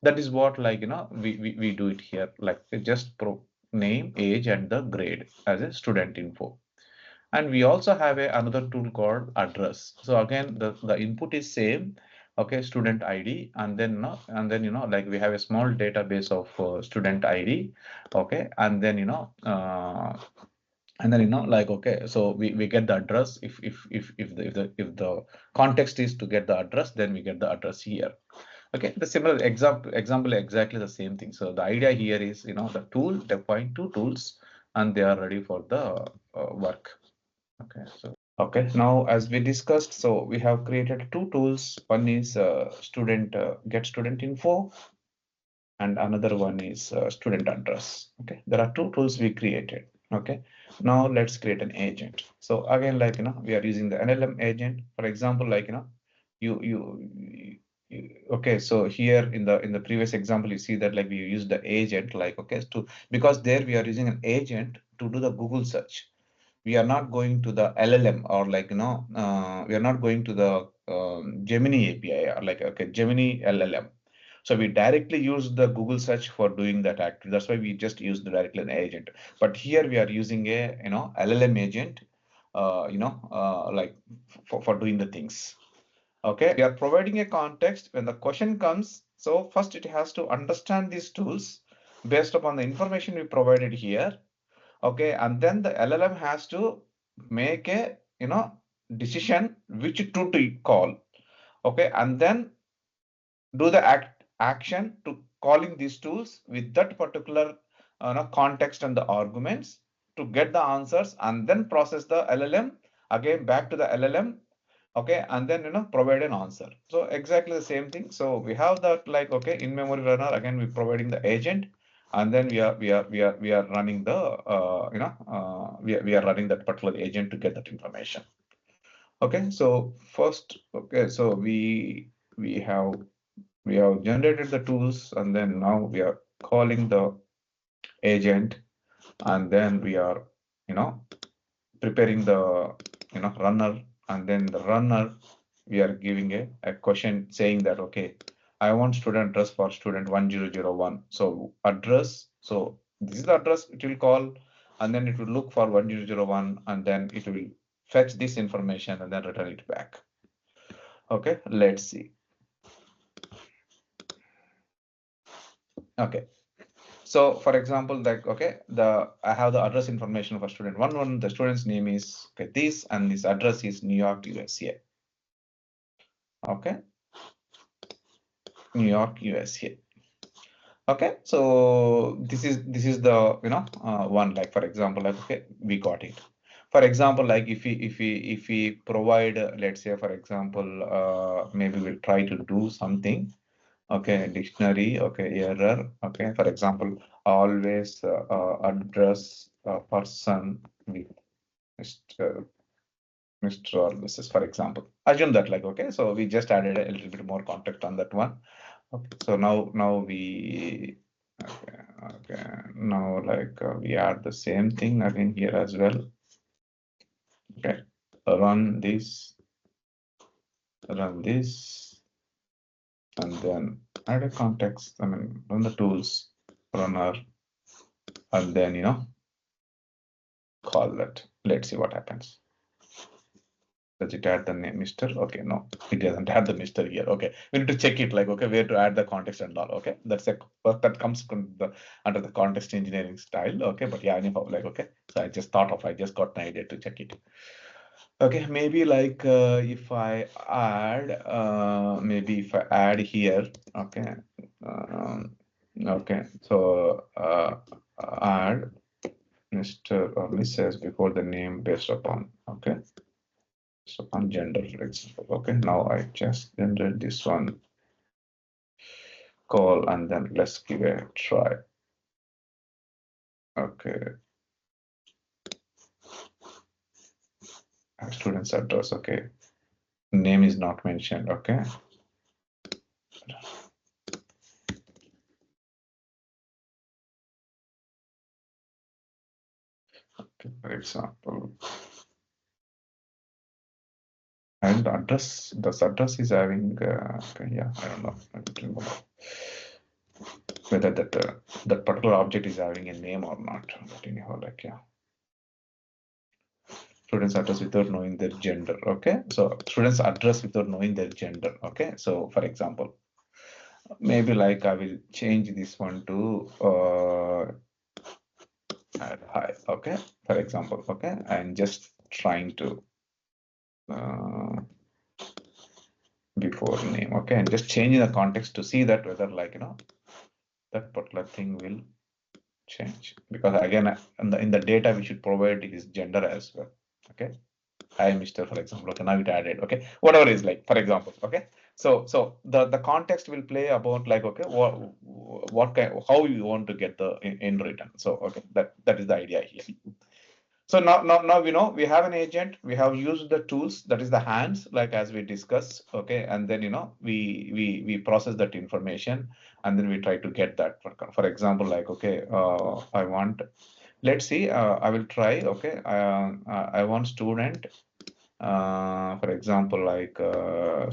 That is what, like, we do it here, like just pro name, age, and the grade as a student info. And we also have another tool called address. So again, the input is same, okay, student ID, and then like we have a small database of student ID, okay, and then like, okay, so we get the address. If the context is to get the address, then we get the address here. Okay, the similar example exactly the same thing. So the idea here is, the tool define two tools, and they are ready for the work. Okay, so okay, now as we discussed, so we have created two tools. One is student get student info, and another one is student address. Okay, there are two tools we created. Okay, now let's create an agent. So again, like, we are using the NLM agent. For example, like, you okay, so here in the previous example, you see that like we use the agent, like, okay, to because there we are using an agent to do the Google search. We are not going to the LLM, or like, we are not going to the Gemini API, or like, okay, Gemini LLM. So we directly use the Google search for doing that activity. That's why we just use the directly an agent. But here we are using a LLM agent, like for doing the things. Okay, we are providing a context when the question comes. So first it has to understand these tools based upon the information we provided here. Okay, and then the LLM has to make a decision which tool to call. Okay, and then do the action to calling these tools with that particular context and the arguments to get the answers, and then process the LLM again back to the LLM. Okay, and then provide an answer. So exactly the same thing. So we have that, like, okay, in memory runner, again we providing the agent, and then we are running the we are running that particular agent to get that information. Okay, so first, okay, so we have generated the tools, and then now we are calling the agent, and then we are preparing the runner, and then the runner, we are giving a question saying that, okay, I want student address for student 1001. So address, so this is the address it will call, and then it will look for 1001, and then it will fetch this information and then return it back. Okay, let's see. Okay, so for example, like, okay, I have the address information for student 11. The student's name is, okay, this, and this address is New York, USA. Okay, New York, USA. Okay, so this is the one, like, for example, like, okay, we got it. For example, like, if we provide, let's say, for example, maybe we'll try to do something. Okay, dictionary, okay, error. Okay, for example, always address a person with Mr. Mr. or Mrs. For example, assume that, like, okay, so we just added a little bit more context on that one. Okay, so now we okay, now, like, we add the same thing again here as well. Okay, run this, and then add a context. I mean, run the tools runner, and then call that. Let's see what happens. Does it add the name Mr.? Okay, no, it doesn't add the Mr. here. Okay, we need to check it, like, okay, where to add the context and all. Okay, that's a that comes under the context engineering style. Okay, but yeah, anyhow, like, okay, so I just got an idea to check it. Okay, maybe like if I add, maybe if I add here, okay, okay, so add Mr. or Mrs. before the name based upon, okay, based upon gender, for example. Okay, now I just generate this one call and then let's give a try. Okay, student's address, okay, name is not mentioned, okay. Okay, for example, and address, this address is having, okay, yeah, I don't know, I don't remember whether that particular object is having a name or not. But anyhow, like yeah, students address without knowing their gender. Okay, so students address without knowing their gender. Okay, so for example, maybe like I will change this one to add hi. Okay, for example. Okay, I'm just trying to uh, before name. Okay, and just changing the context to see that whether like that particular thing will change, because again in the data we should provide is gender as well. Okay, I Mr. for example. Okay, now it added. Okay, whatever is like for example. Okay, so the context will play about like okay what kind, how you want to get the in return. So okay, that is the idea here. So now we know we have an agent, we have used the tools, that is the hands, like as we discussed, okay, and then we process that information and then we try to get that. For example, like okay, I want, let's see, I will try, okay, I want student, for example, like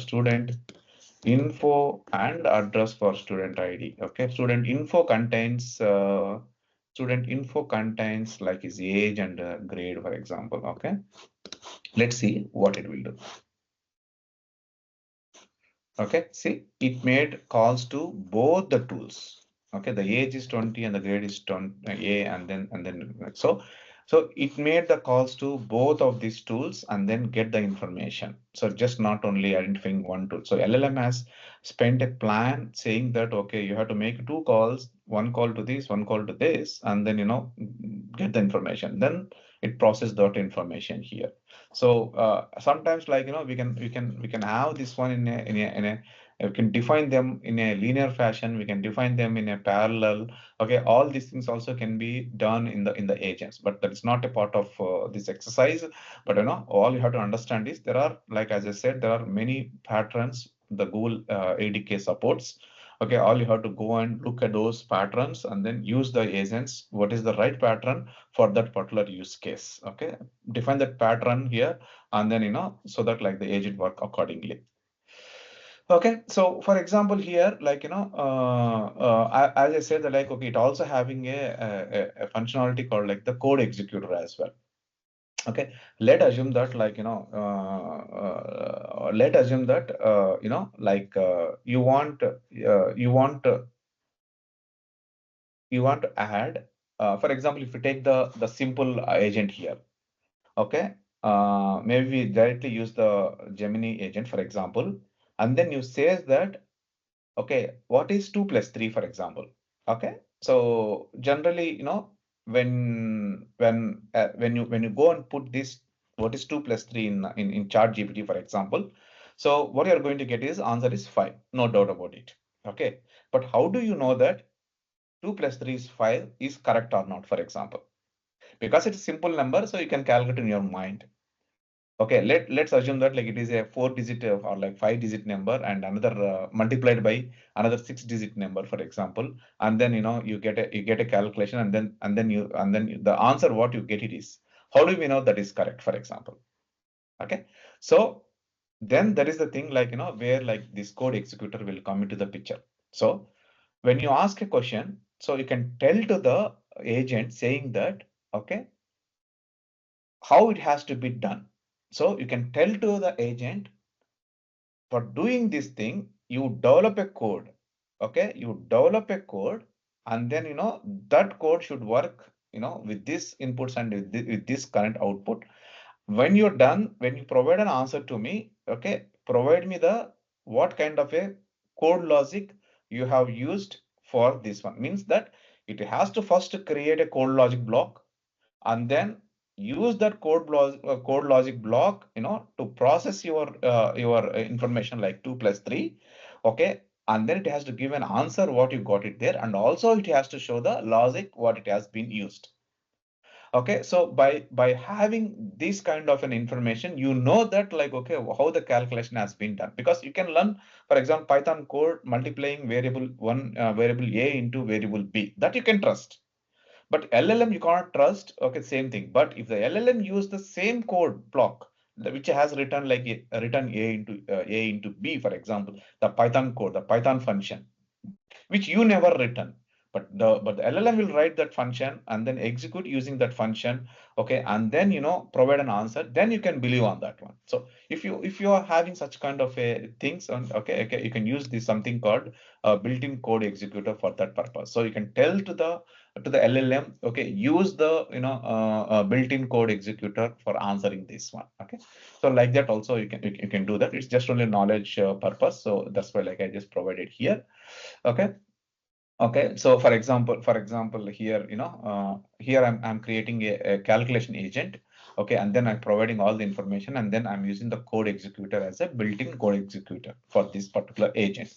student info and address for student ID. Okay, student info contains like his age and grade, for example. Okay, let's see what it will do. Okay, see, it made calls to both the tools. Okay, the age is 20 and the grade is 20, A, and then so it made the calls to both of these tools and then get the information. So just not only identifying one tool. So LLM has spent a plan saying that okay, you have to make two calls, one call to this, one call to this, and then get the information. Then it processes that information here. So sometimes like we can have this one in a we can define them in a linear fashion, we can define them in a parallel. Okay, all these things also can be done in the agents, but that is not a part of this exercise. But all you have to understand is there are, like as I said, there are many patterns the Google ADK supports. Okay, all you have to go and look at those patterns and then use the agents, what is the right pattern for that particular use case. Okay, define that pattern here, and then so that like the agent work accordingly. Okay, so for example here, like as I said, that like okay, it also having a functionality called like the code executor as well. Okay, let assume that like let assume that like you want to add, for example, if you take the simple agent here. Okay, maybe we directly use the Gemini agent, for example, and then you says that, okay, what is 2 plus 3, for example? Okay, so generally, when you go and put this, what is 2 plus 3 in Chat GPT, for example, so what you're going to get is answer is 5, no doubt about it. Okay, but how do you know that 2 plus 3 is 5 is correct or not, for example? Because it's a simple number, so you can calculate in your mind. Okay, let's assume that like it is a 4 digit or like 5 digit number and another multiplied by another 6 digit number, for example, and then you get a calculation, and then the answer what you get it is, how do we know that is correct, for example? Okay, so then there is the thing like where like this code executor will come into the picture. So when you ask a question, so you can tell to the agent saying that, okay, how it has to be done. So you can tell to the agent, for doing this thing, you develop a code. Okay, you develop a code, and then that code should work with these inputs and with this current output. When you're done, when you provide an answer to me, okay, provide me the what kind of a code logic you have used for this one. Means that it has to first create a code logic block and then use that code logic block, to process your information like 2 plus 3, okay, and then it has to give an answer what you got it there, and also it has to show the logic what it has been used. Okay, so by having this kind of an information, you know that like, okay, how the calculation has been done, because you can learn, for example, Python code multiplying variable one variable a into variable b, that you can trust. But LLM you cannot trust. Okay, same thing. But if the LLM use the same code block which has written like written a into b, for example, the Python code, the Python function, which you never written, but the LLM will write that function and then execute using that function, okay, and then provide an answer, then you can believe on that one. So if you are having such kind of a things on, okay, you can use this something called built-in code executor for that purpose. So you can tell to the LLM, okay, use the built-in code executor for answering this one. Okay, so like that also you can do that. It's just only knowledge purpose, so that's why like I just provided here. Okay. Okay, so for example, here, here I'm creating a calculation agent. Okay, and then I'm providing all the information, and then I'm using the code executor as a built-in code executor for this particular agent.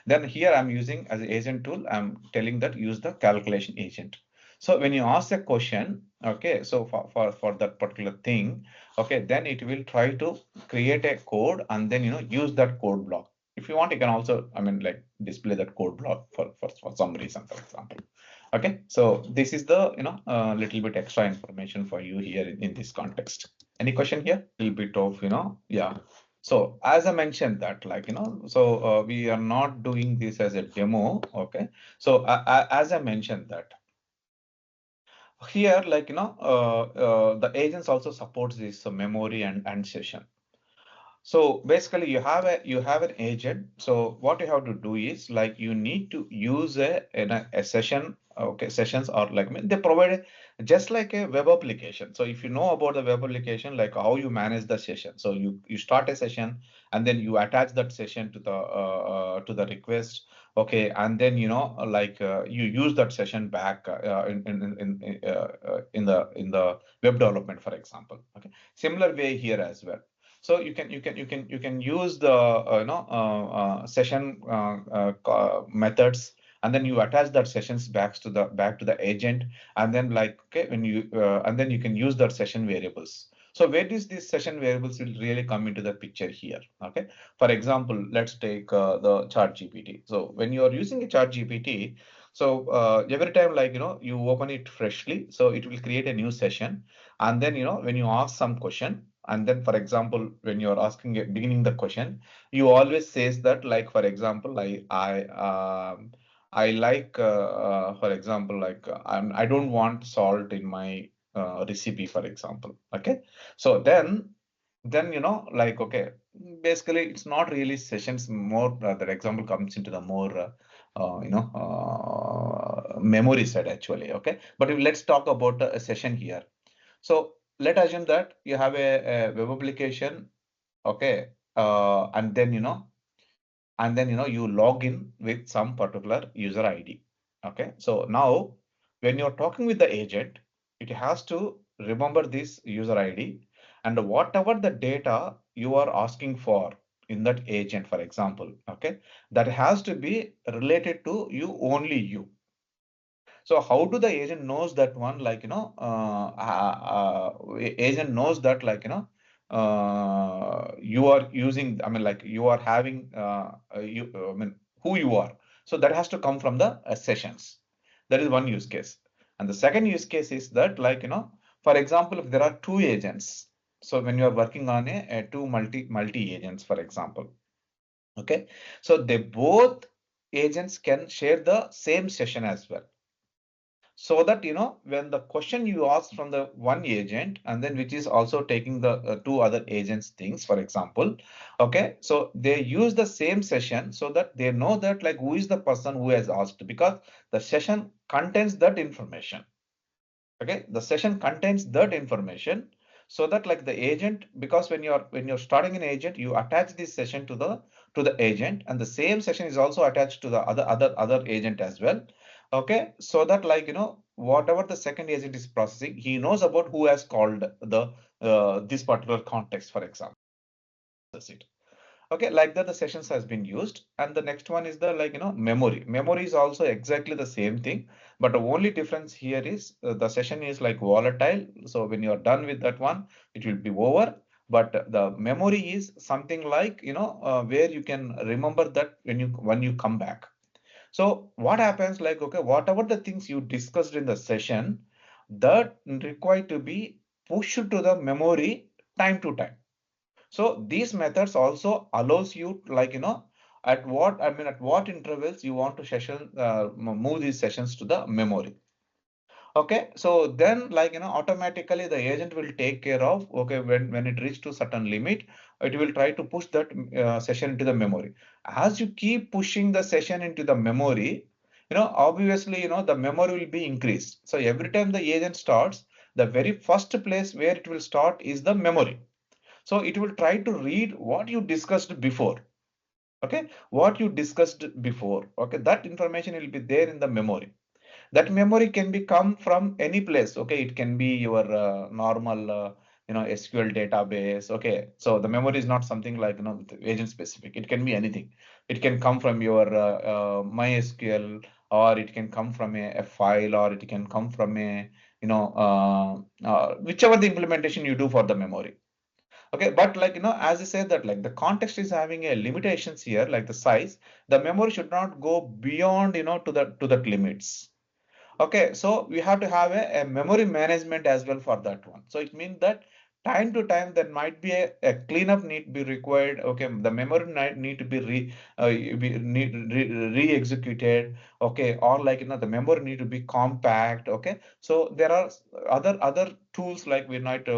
Then here I'm using as an agent tool, I'm telling that use the calculation agent. So when you ask a question, okay, so for that particular thing, okay, then it will try to create a code and then use that code block. If you want, you can also, I mean, like display that code block for some reason, for example. Okay, so this is the little bit extra information for you here in this context. Any question here? A little bit of yeah. So as I mentioned that, like so we are not doing this as a demo. Okay, so as I mentioned that here, like the agents also supports this memory and session. So basically you have an agent. So what you have to do is like you need to use a session. Okay, sessions are like, I mean, they provide just like a web application. So if you know about the web application, like how you manage the session. So you start a session and then you attach that session to the request. Okay, and then like you use that session back in the web development, for example. Okay, similar way here as well. So you can use the session methods, and then you attach that sessions back to the agent, and then like, okay, and then you can use that session variables. So where does these session variables will really come into the picture here? Okay, for example, let's take the Chat GPT. So when you are using a Chat GPT, so every time like you open it freshly, so it will create a new session, and then when you ask some question, and then for example when you're asking beginning the question, you always says that, like, for example, I like for example, like I don't want salt in my recipe, for example. Okay, so then like, okay, basically it's not really sessions, more that example comes into the more memory side actually. Okay, but let's talk about a session here. So let assume that you have a web application, okay, and then you log in with some particular user ID. Okay, so now when you're talking with the agent, it has to remember this user ID, and whatever the data you are asking for in that agent, for example, okay, that has to be related to you, only you. So how do the agent knows that one, like agent knows that, like you are using, I mean, like you are having I mean, who you are. So that has to come from the sessions. That is one use case. And the second use case is that, like for example, if there are two agents, so when you are working on a two multi agents, for example, okay, so they both agents can share the same session as well, so that when the question you ask from the one agent, and then which is also taking the two other agents things, for example, okay, so they use the same session so that they know that, like, who is the person who has asked, because the session contains that information. Okay, the session contains that information. so that like the agent, because when you're starting an agent, you attach this session to the agent, and the same session is also attached to the other agent as well. Okay, so that like whatever the second agent is processing, he knows about who has called the this particular context, for example. That's it. Okay, like that the sessions has been used. And the next one is the like memory is also exactly the same thing, but the only difference here is the session is like volatile. So when you're done with that one, it will be over. But the memory is something like where you can remember that when you come back. So what happens, like, okay, whatever the things you discussed in the session, that required to be pushed to the memory time to time. So these methods also allows you, like, at what intervals you want to move these sessions to the memory. Okay, so then, like, automatically the agent will take care of, okay, when it reaches to certain limit, it will try to push that session into the memory. As you keep pushing the session into the memory, obviously, the memory will be increased. So every time the agent starts, the very first place where it will start is the memory. So it will try to read what you discussed before. Okay, what you discussed before. Okay, that information will be there in the memory. That memory can be come from any place. Okay, it can be your normal SQL database. Okay, so the memory is not something like agent specific. It can be anything. It can come from your MySQL, or it can come from a file, or it can come from a whichever the implementation you do for the memory. Okay, but like as I said that like the context is having a limitations here, like the size, the memory should not go beyond to that limits. Okay, so we have to have a memory management as well for that one. So it means that time to time there might be a cleanup need be required. Okay, the memory need to be re-executed. Okay, or like the memory need to be compact. Okay, so there are other tools, like we need to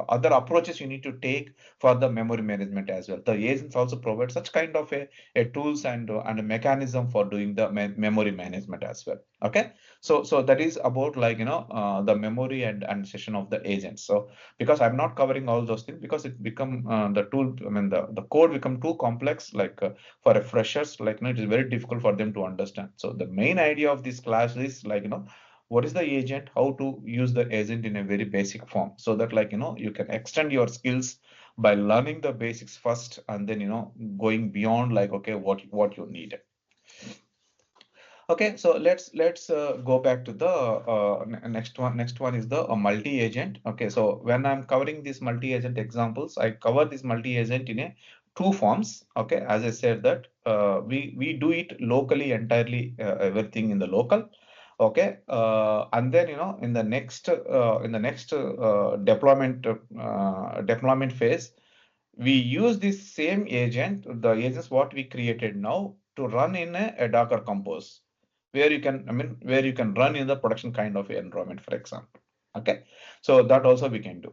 other approaches you need to take for the memory management as well. The agents also provide such kind of a tools and a mechanism for doing the memory management as well. Okay, so that is about like the memory and session of the agents. So because I'm not covering all those things, because it become the tool, I mean the code become too complex, like for a freshers, like it is very difficult for them to understand. So the main idea of this class is like what is the agent, how to use the agent in a very basic form, so that like you can extend your skills by learning the basics first, and then going beyond, like, okay, what you need. Okay, so let's go back to the next one. Next one is the multi-agent. Okay, so when I'm covering these multi-agent examples, I cover this multi-agent in a two forms. Okay, as I said that we do it locally entirely, everything in the local. Okay, and then in the next deployment phase, we use this same agent, the agents what we created now, to run in a Docker Compose, where you can, where you can run in the production kind of environment, for example. Okay, so that also we can do.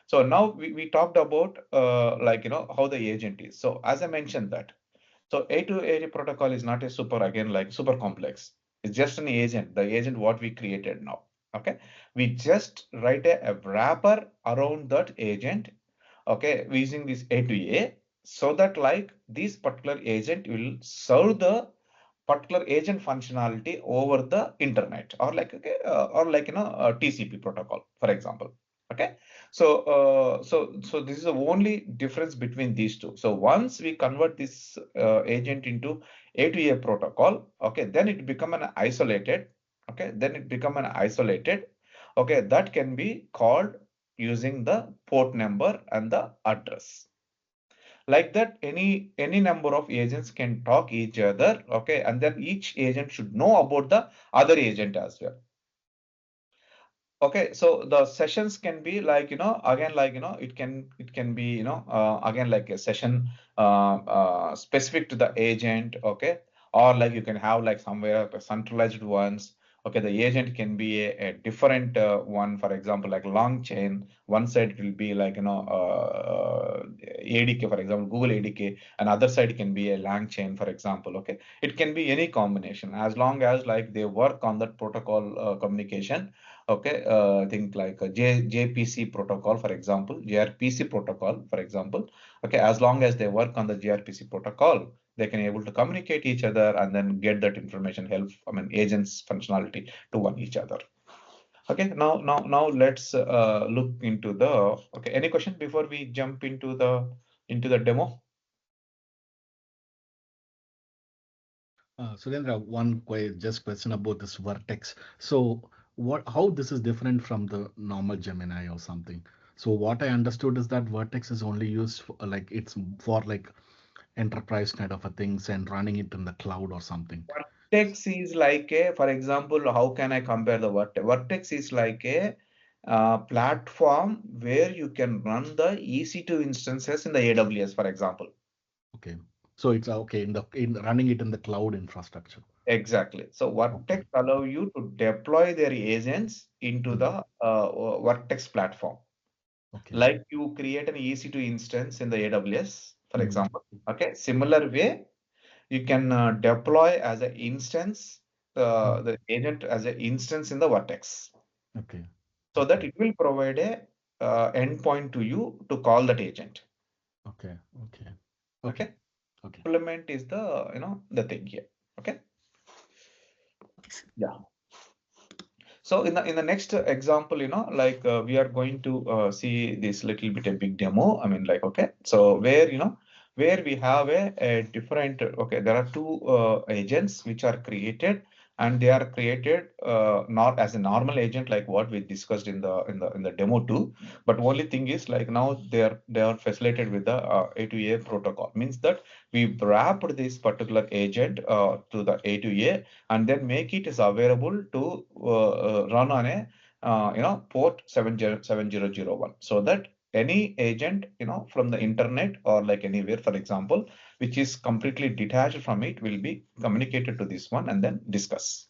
So now we talked about like how the agent is. So as I mentioned that, so A2A protocol is not a super complex. It's just an agent, the agent what we created now. Okay, we just write a wrapper around that agent. Okay, using this A2A, so that like this particular agent will serve the particular agent functionality over the internet, or like okay, or like TCP protocol, for example. Okay, so this is the only difference between these two. So once we convert this agent into A2A protocol, okay, then it become an isolated. Okay, then it become an isolated. Okay, that can be called using the port number and the address. Like that, any number of agents can talk each other. Okay, and then each agent should know about the other agent as well. Okay, so the sessions can be like again, like it can be again, like a session specific to the agent. Okay, or like you can have like somewhere centralized ones, Okay, the agent can be a different one, for example, like long chain. One side it will be like, ADK, for example, Google ADK, and other side can be a long chain, for example. Okay, it can be any combination as long as like they work on that protocol communication. Okay, think like a JPC protocol, for example, gRPC protocol, for example. Okay, as long as they work on the gRPC protocol, they can able to communicate each other and then get that information help, I mean, agents functionality to one each other. Okay, now let's look into the, okay, any question before we jump into the demo? Surendra, just question about this vertex. So how this is different from the normal Gemini or something? So what I understood is that vertex is only used for, like it's for like enterprise kind of a things and running it in the cloud or something. Vertex is like a, for example, how can I compare the vertex? Vertex is like a platform where you can run the EC2 instances in the AWS, for example. Okay. So it's okay in running it in the cloud infrastructure. Exactly. So Okay. Vertex allow you to deploy their agents into Hmm. the Vertex platform. Okay. Like you create an EC2 instance in the AWS, for Hmm. example. Okay. Similar way, you can deploy as an instance Hmm. the agent as an instance in the Vertex, Okay. so that Okay. it will provide a endpoint to you to call that agent. Okay. Okay. Okay. Okay. Okay. Implement is the the thing here. Okay. Yeah. So in the next example, like we are going to see this little bit a big demo. I mean, like, okay, so where where we have a different, okay, there are two agents which are created, and they are created not as a normal agent like what we discussed in the demo too, but only thing is like now they are facilitated with the A2A protocol. Means that we wrapped this particular agent to the A2A and then make it is available to run on a port 7001, so that any agent from the internet or like anywhere, for example, which is completely detached from it, will be communicated to this one and then discuss.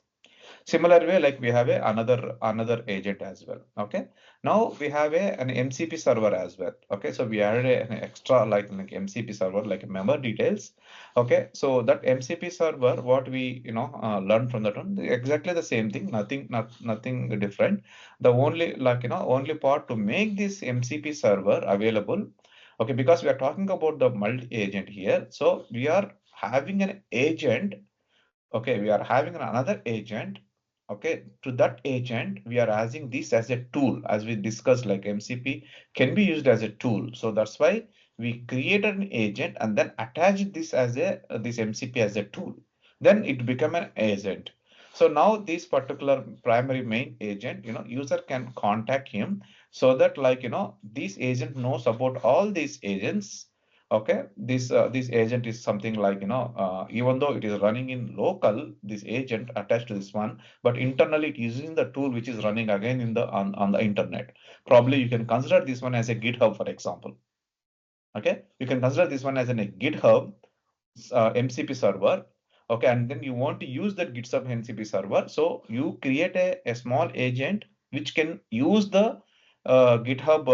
Similar way, like we have another agent as well. Okay. Now we have an MCP server as well. Okay. So we added an extra like MCP server, like member details. Okay. So that MCP server, what we learned from that one, exactly the same thing. Nothing different. The only like only part to make this MCP server available. Okay, because we are talking about the multi-agent here. So we are having an agent. Okay, we are having another agent. Okay, to that agent, we are using this as a tool, as we discussed, like MCP can be used as a tool. So that's why we created an agent and then attached this as a this MCP as a tool. Then it become an agent. So now this particular primary main agent, user can contact him, so that like this agent knows about all these agents. Okay, this agent is something like even though it is running in local, this agent attached to this one, but internally it is using the tool which is running again in the on the internet. Probably you can consider this one as a GitHub, for example. Okay, you can consider this one as a GitHub MCP server. Okay, and then you want to use that GitHub MCP server. So you create a small agent which can use the GitHub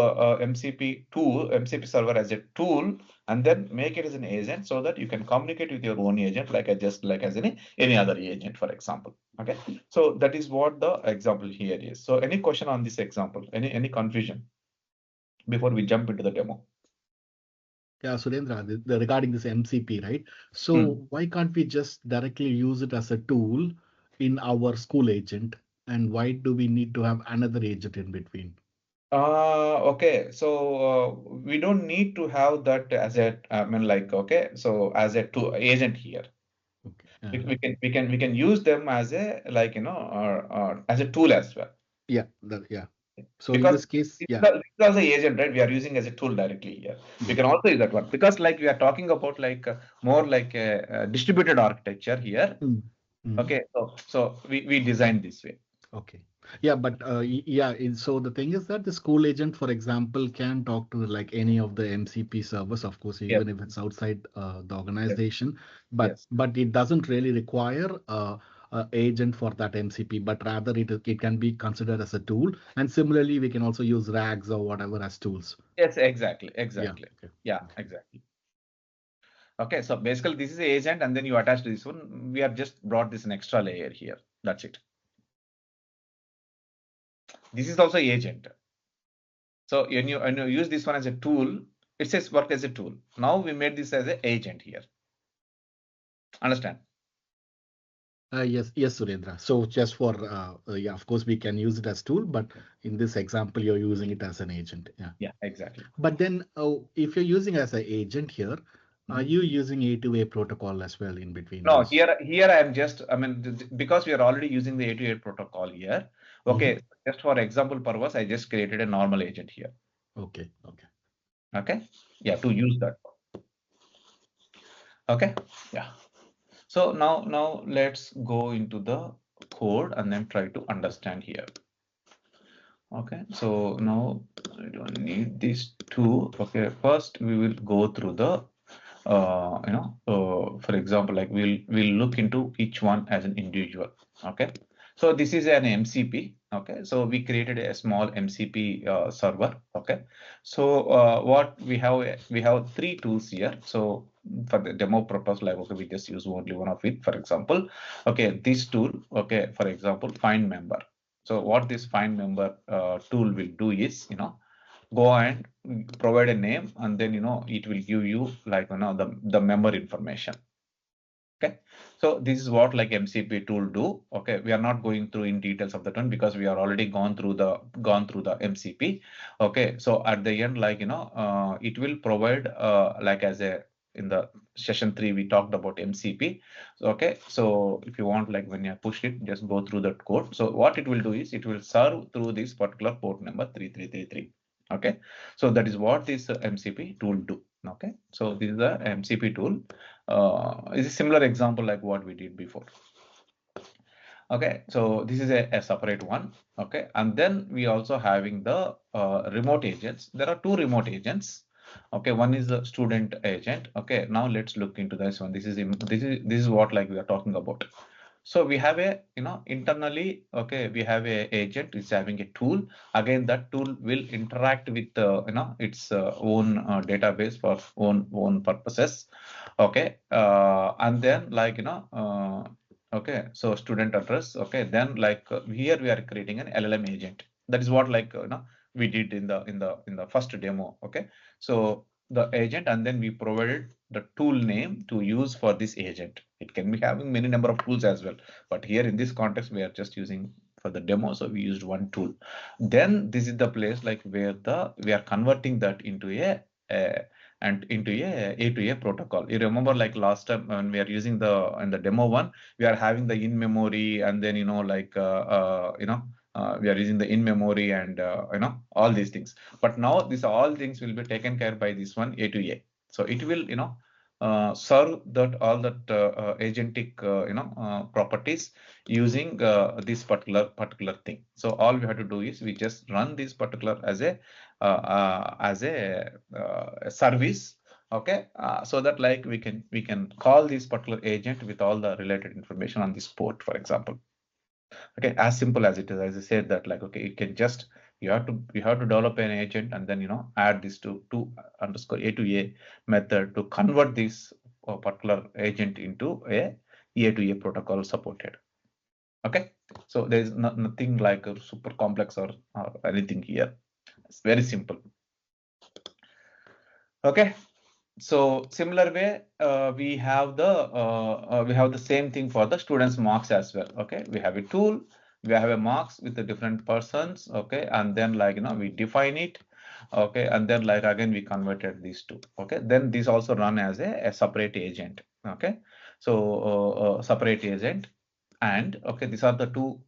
MCP tool, MCP server as a tool, and then make it as an agent so that you can communicate with your own agent, like I just like as any other agent, for example. Okay, so that is what the example here is. So any question on this example? Any confusion before we jump into the demo? Yeah, Surendra, regarding this MCP, right? Hmm. So why can't we just directly use it as a tool in our school agent? And why do we need to have another agent in between? Okay, so we don't need to have that as a, I mean, like, okay, so as a two agent here, Okay. we can use them as a like as a tool as well, Yeah. So in because this case, this is yeah. this is the agent, right? We are using as a tool directly here. We Yeah. can also use that one because like we are talking about like more like a distributed architecture here. Mm. Mm. Okay, so we designed this way. Okay. Yeah, but yeah, so the thing is that the school agent, for example, can talk to like any of the MCP servers, of course, Yes, even if it's outside the yes, organization, but yes. but it doesn't really require agent for that MCP, but rather it can be considered as a tool. And similarly, we can also use RAGs or whatever as tools. Yes, exactly, Yeah. exactly. Okay. Yeah, Okay. exactly. Okay, so basically this is the agent, and then you attach this one. We have just brought this an extra layer here. That's it. This is also agent. So when you use this one as a tool, it says work as a tool. Now we made this as an agent here. Understand? Yes, Surendra. So just for yeah, of course we can use it as tool, but in this example you're using it as an agent. Yeah. Yeah, exactly. But then if you're using as an agent here, are Mhm. you using A2A protocol as well in between No, those? here I am just, I mean, because we are already using the A2A protocol here. Hmm. Okay, just for example purpose, I just created a normal agent here. Okay. Okay. Okay, yeah, to use that. Okay, yeah. So now let's go into the code and then try to understand here. Okay, so now I don't need these two. Okay, first we will go through the for example, like we'll look into each one as an individual. Okay, so this is an MCP. Okay, so we created a small MCP server. Okay, so what we have three tools here. So for the demo purpose, like okay, we just use only one of it. For example, okay, this tool. Okay, for example, find member. So what this find member tool will do is, go and provide a name, and then it will give you like the member information. Okay, so this is what like MCP tool do. Okay, we are not going through in details of the one because we are already gone through the MCP. Okay, so at the end, like it will provide like as a in the session 3 we talked about MCP. So, okay, so if you want, like when you push it, just go through that code. So what it will do is it will serve through this particular port number 3333. Okay, so that is what this MCP tool do. Okay, so this is the MCP tool. Is a similar example like what we did before. Okay, so this is a separate one. Okay, and then we also having the remote agents. There are two remote agents. Okay, one is the student agent. Okay, now let's look into this one. This is what like we are talking about. So we have a, internally, okay, we have a agent is having a tool. Again, that tool will interact with, its own database for own purposes. Okay, and then like, okay, so student address. Okay, then like here we are creating an LLM agent. That is what like, we did in the first demo. Okay, so the agent, and then we provided the tool name to use for this agent. It can be having many number of tools as well, but here in this context we are just using for the demo, so we used one tool. Then this is the place like where we are converting that into a and into a protocol. You remember like last time when we are using the in the demo one, we are having the in memory, and then like we are using the in memory and all these things. But now these all things will be taken care by this one A2A. So it will serve that all that agentic properties using this particular thing. So all we have to do is we just run this particular as a service. Okay, so that like we can call this particular agent with all the related information on this port, for example. Okay, as simple as it is. As I said that like okay, it can just you have to develop an agent, and then add this to underscore A2A method to convert this particular agent into A2A protocol supported. Okay, so there is nothing like super complex or anything here. It's very simple. Okay, so similar way, we have the same thing for the students marks as well. Okay, we have a tool, we have a marks with the different persons. Okay, and then like we define it. Okay, and then like again we converted these two. Okay, then these also run as a separate agent. Okay, so separate agent, and okay, these are the two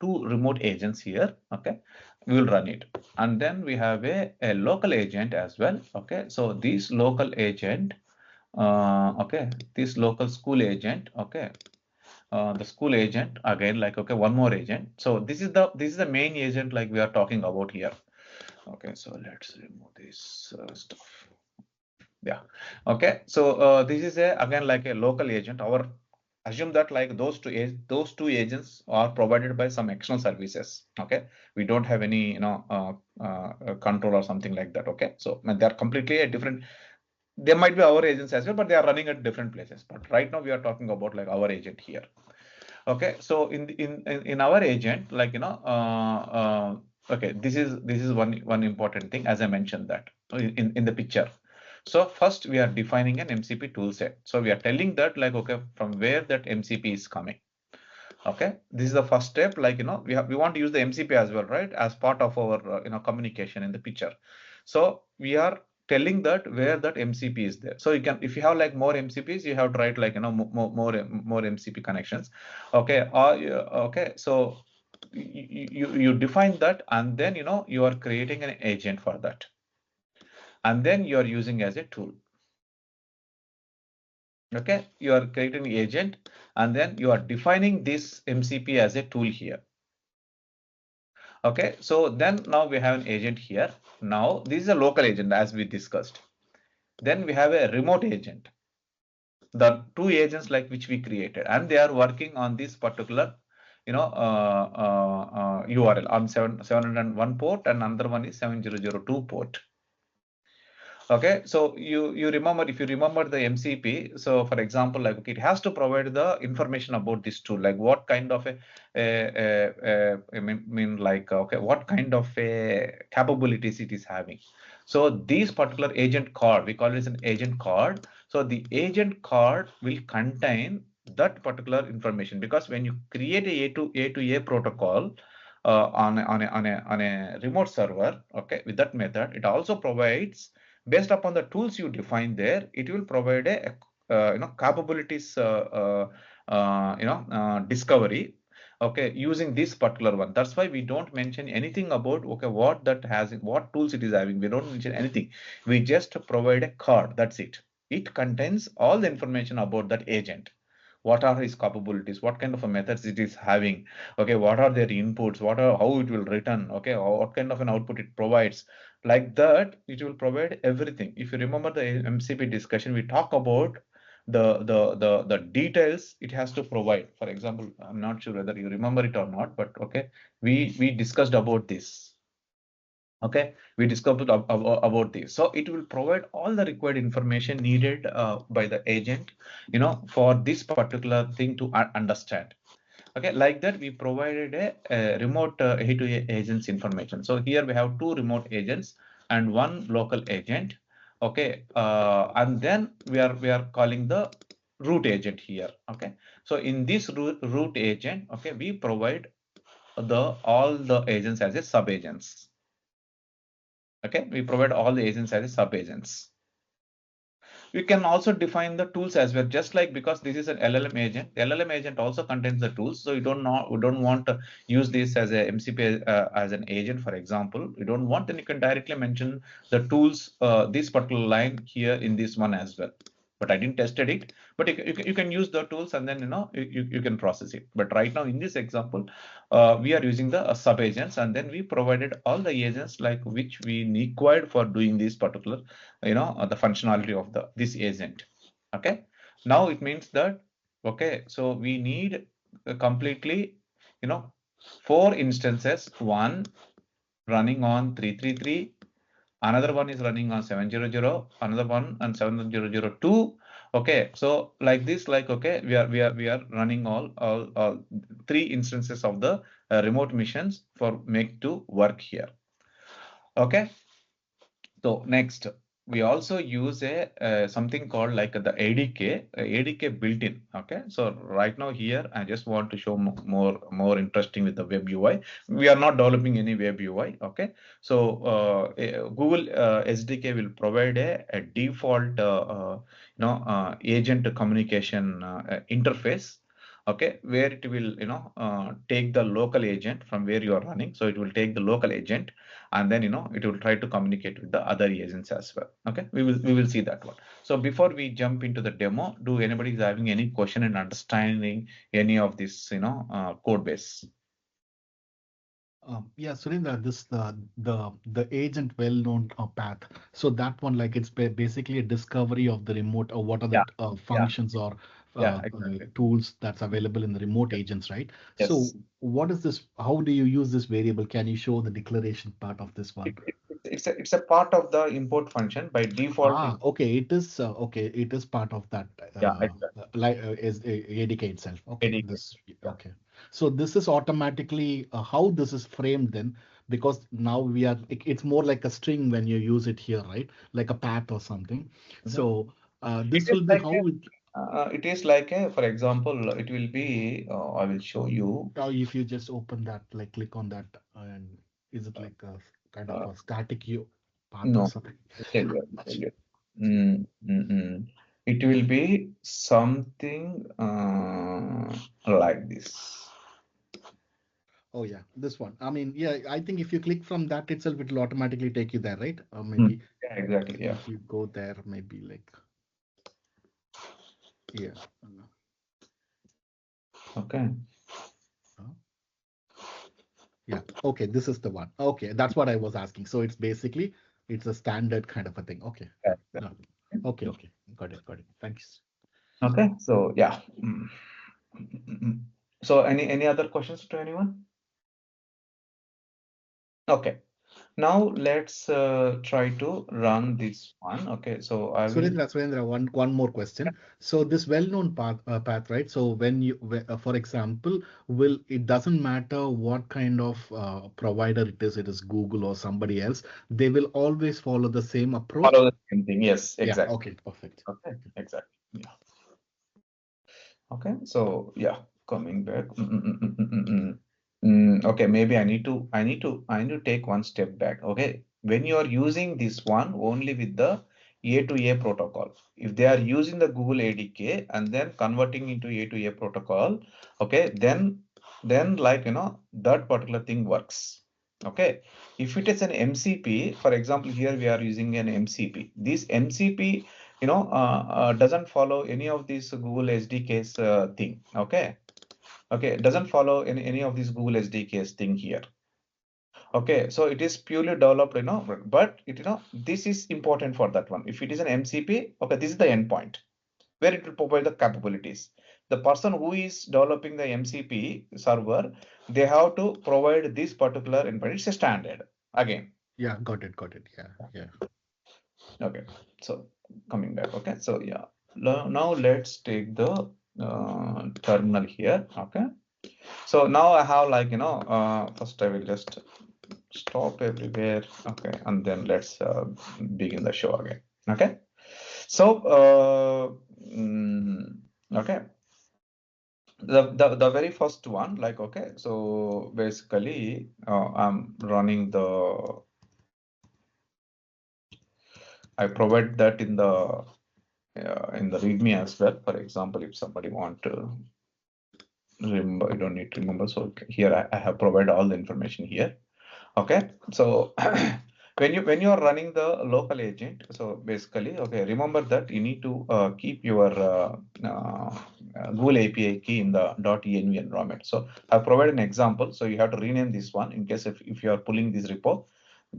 remote agents here. Okay, we will run it, and then we have a local agent as well. Okay, so this local agent, okay, this local school agent. Okay, the school agent again, like okay, one more agent. So this is the main agent like we are talking about here. Okay, so let's remove this stuff. Yeah, okay, so this is a again like a local agent. Our assume that like those two agents are provided by some external services. Okay, we don't have any control or something like that. Okay, so they are completely a different. They might be our agents as well, but they are running at different places. But right now we are talking about like our agent here. Okay, so in our agent, like okay, this is one important thing, as I mentioned that in the picture. So first we are defining an MCP tool set. So we are telling that like, okay, from where that MCP is coming. Okay, this is the first step. Like we want to use the MCP as well, right, as part of our communication in the picture. So we are telling that where that MCP is there. So you can, if you have like more MCPs, you have to write like more MCP connections. Okay, okay, so you define that, and then you are creating an agent for that, and then you are using as a tool. Okay, you are creating the agent, and then you are defining this MCP as a tool here. Okay, so then now we have an agent here. Now this is a local agent as we discussed. Then we have a remote agent, the two agents like which we created, and they are working on this particular URL on 701 port, and another one is 7002 port. Okay, so you remember, if you remember the MCP, so for example, like okay, it has to provide the information about this tool, like what kind of I mean like okay, what kind of a capabilities it is having. So these particular agent card, we call it as an agent card. So the agent card will contain that particular information, because when you create a A2A protocol on a remote server, okay, with that method, it also provides, based upon the tools you define there, it will provide a capabilities discovery, okay, using this particular one. That's why we don't mention anything about okay, what that has, what tools it is having. We don't mention anything. We just provide a card. That's it. It contains all the information about that agent. What are his capabilities, what kind of a methods it is having, okay, what are their inputs, what are, how it will return, okay, or what kind of an output it provides. Like that, it will provide everything. If you remember the MCP discussion, we talk about the details it has to provide. For example, I'm not sure whether you remember it or not, but okay, we discussed about this. Okay, we discovered about this. So it will provide all the required information needed by the agent, for this particular thing to understand. Okay, like that, we provided a remote A2A agents information. So here we have two remote agents and one local agent. Okay, and then we are calling the root agent here. Okay, so in this root agent, okay, we provide the all the agents as a sub agents. Okay, we provide all the agents as a sub agents. We can also define the tools as well, just like, because this is an LLM agent, the LLM agent also contains the tools. So we don't want to use this as a MCP as an agent, for example. We don't want, then you can directly mention the tools, this particular line here in this one as well. But I didn't tested it, but you can use the tools, and then you can process it. But right now in this example, we are using the sub agents, and then we provided all the agents like which we required for doing this particular the functionality of this agent. Okay, now it means that, okay, so we need completely you know 4 instances, one running on 333, another one is running on 700, another one on 7002. Okay, so like this, like okay, we are running all 3 instances of the remote missions for make to work here. Okay, so next, we also use a something called like the ADK built-in. Okay, so right now here I just want to show more interesting with the web UI. We are not developing any web UI. Okay, so Google SDK will provide a default agent communication interface. Okay, where it will take the local agent from where you are running. So it will take the local agent, and then it will try to communicate with the other agents as well. Okay, we will see that one. So before we jump into the demo, do anybody is having any question and understanding any of this code base? Yeah, Surendra, this the agent well-known path. So that one, like it's basically a discovery of the remote, or what are the Yeah, yeah. functions or exactly. tools that's available in the remote agents, right? So Yes. what is this? How do you use this variable? Can you show the declaration part of this one? It's a part of the import function by default. Ah, okay. It is okay. It is part of that Yeah, exactly. is ADK itself. Okay, ADK. this Yeah. okay. So this is automatically how this is framed then, because now we are. It's more like a string when you use it here, right? Like a path or something. Mhm. So It this is will be like how it. it is like a, for example, it will be. I will show you. If you just open that, like click on that, and is it like a kind of Uh, a static path or no, something? I'll tell you. I'll tell you. It will be something like this. Oh yeah, this one. I mean, yeah, I think if you click from that itself, it will automatically take you there, right? Or Mm. maybe Yeah, exactly. Yeah. if you go there, maybe like yeah. Okay. Uh, yeah. Okay, this is the one. Okay, that's what I was asking. So it's basically it's a standard kind of a thing. Okay. Yeah, No. exactly. Okay, okay. Got it, got it. Thanks. Okay. So yeah. So any other questions to anyone? Okay. Now let's try to run this one. Okay. So I will. Surendra, one more question. So this well-known path, right? So when for example, will it doesn't matter what kind of provider it is Google or somebody else, they will always follow the same approach. Follow the same thing. Yes, Yeah. exactly. Okay. Perfect. Okay, exactly. Yeah. Okay. So yeah, coming back. Okay, maybe I need to take one step back. Okay. When you are using this one only with the A2A protocol, if they are using the Google ADK and then converting into A2A protocol, okay, then like that particular thing works. Okay. If it is an MCP, for example, here we are using an MCP. This MCP doesn't follow any of these Google SDKs thing. Okay. Okay, it doesn't follow any of these Google SDKs thing here. Okay, so it is purely developed, but this is important for that one. If it is an MCP, okay, this is the endpoint where it will provide the capabilities. The person who is developing the MCP server, they have to provide this particular endpoint. It's a standard again. Yeah. Got it. Got it. Yeah. Yeah. Okay, so coming back. Okay, so yeah, now let's take the terminal here. Okay, so now I have like first I will just stop everywhere. Okay, and then let's begin the show again. Okay, so okay, the very first one, like, okay, so basically I'm running the, I provide that in the README as well. For example, if somebody want to remember, you don't need to remember. So here I have provided all the information here. Okay, so when you are running the local agent, so basically, okay, remember that you need to keep your Google API key in the .env environment. So I provided an example. So you have to rename this one in case if you are pulling this repo,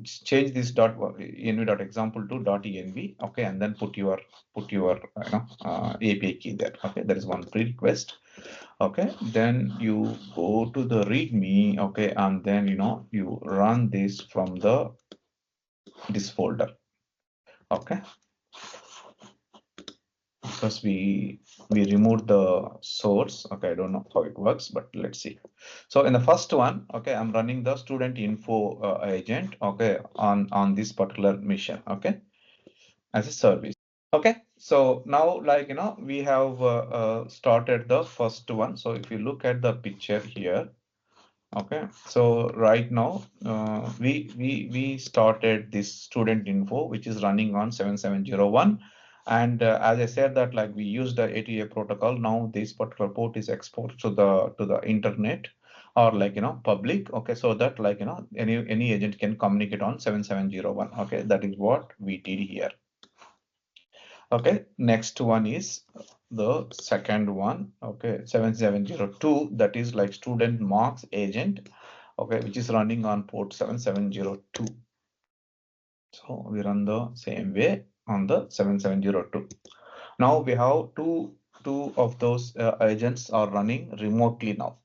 change this .env.example to .env. Okay, and then put your API key there. Okay, that is one prerequisite. Okay, then you go to the readme. Okay, and then you run this from this folder. Okay, because we removed the source. Okay, I don't know how it works, but let's see. So in the first one, okay, I'm running the student info agent, okay, on this particular mission, okay, as a service. Okay, so now like we have started the first one. So if you look at the picture here, okay, so right now we started this student info, which is running on 7701, and as I said that like we use the A2A protocol. Now this particular port is exported to the internet, or like public. Okay, so that like any agent can communicate on 7701. Okay, that is what we did here. Okay, next one is the second one. Okay, 7702, that is like student marks agent, okay, which is running on port 7702. So we run the same way on the 7702. Now we have two two of those agents are running remotely now.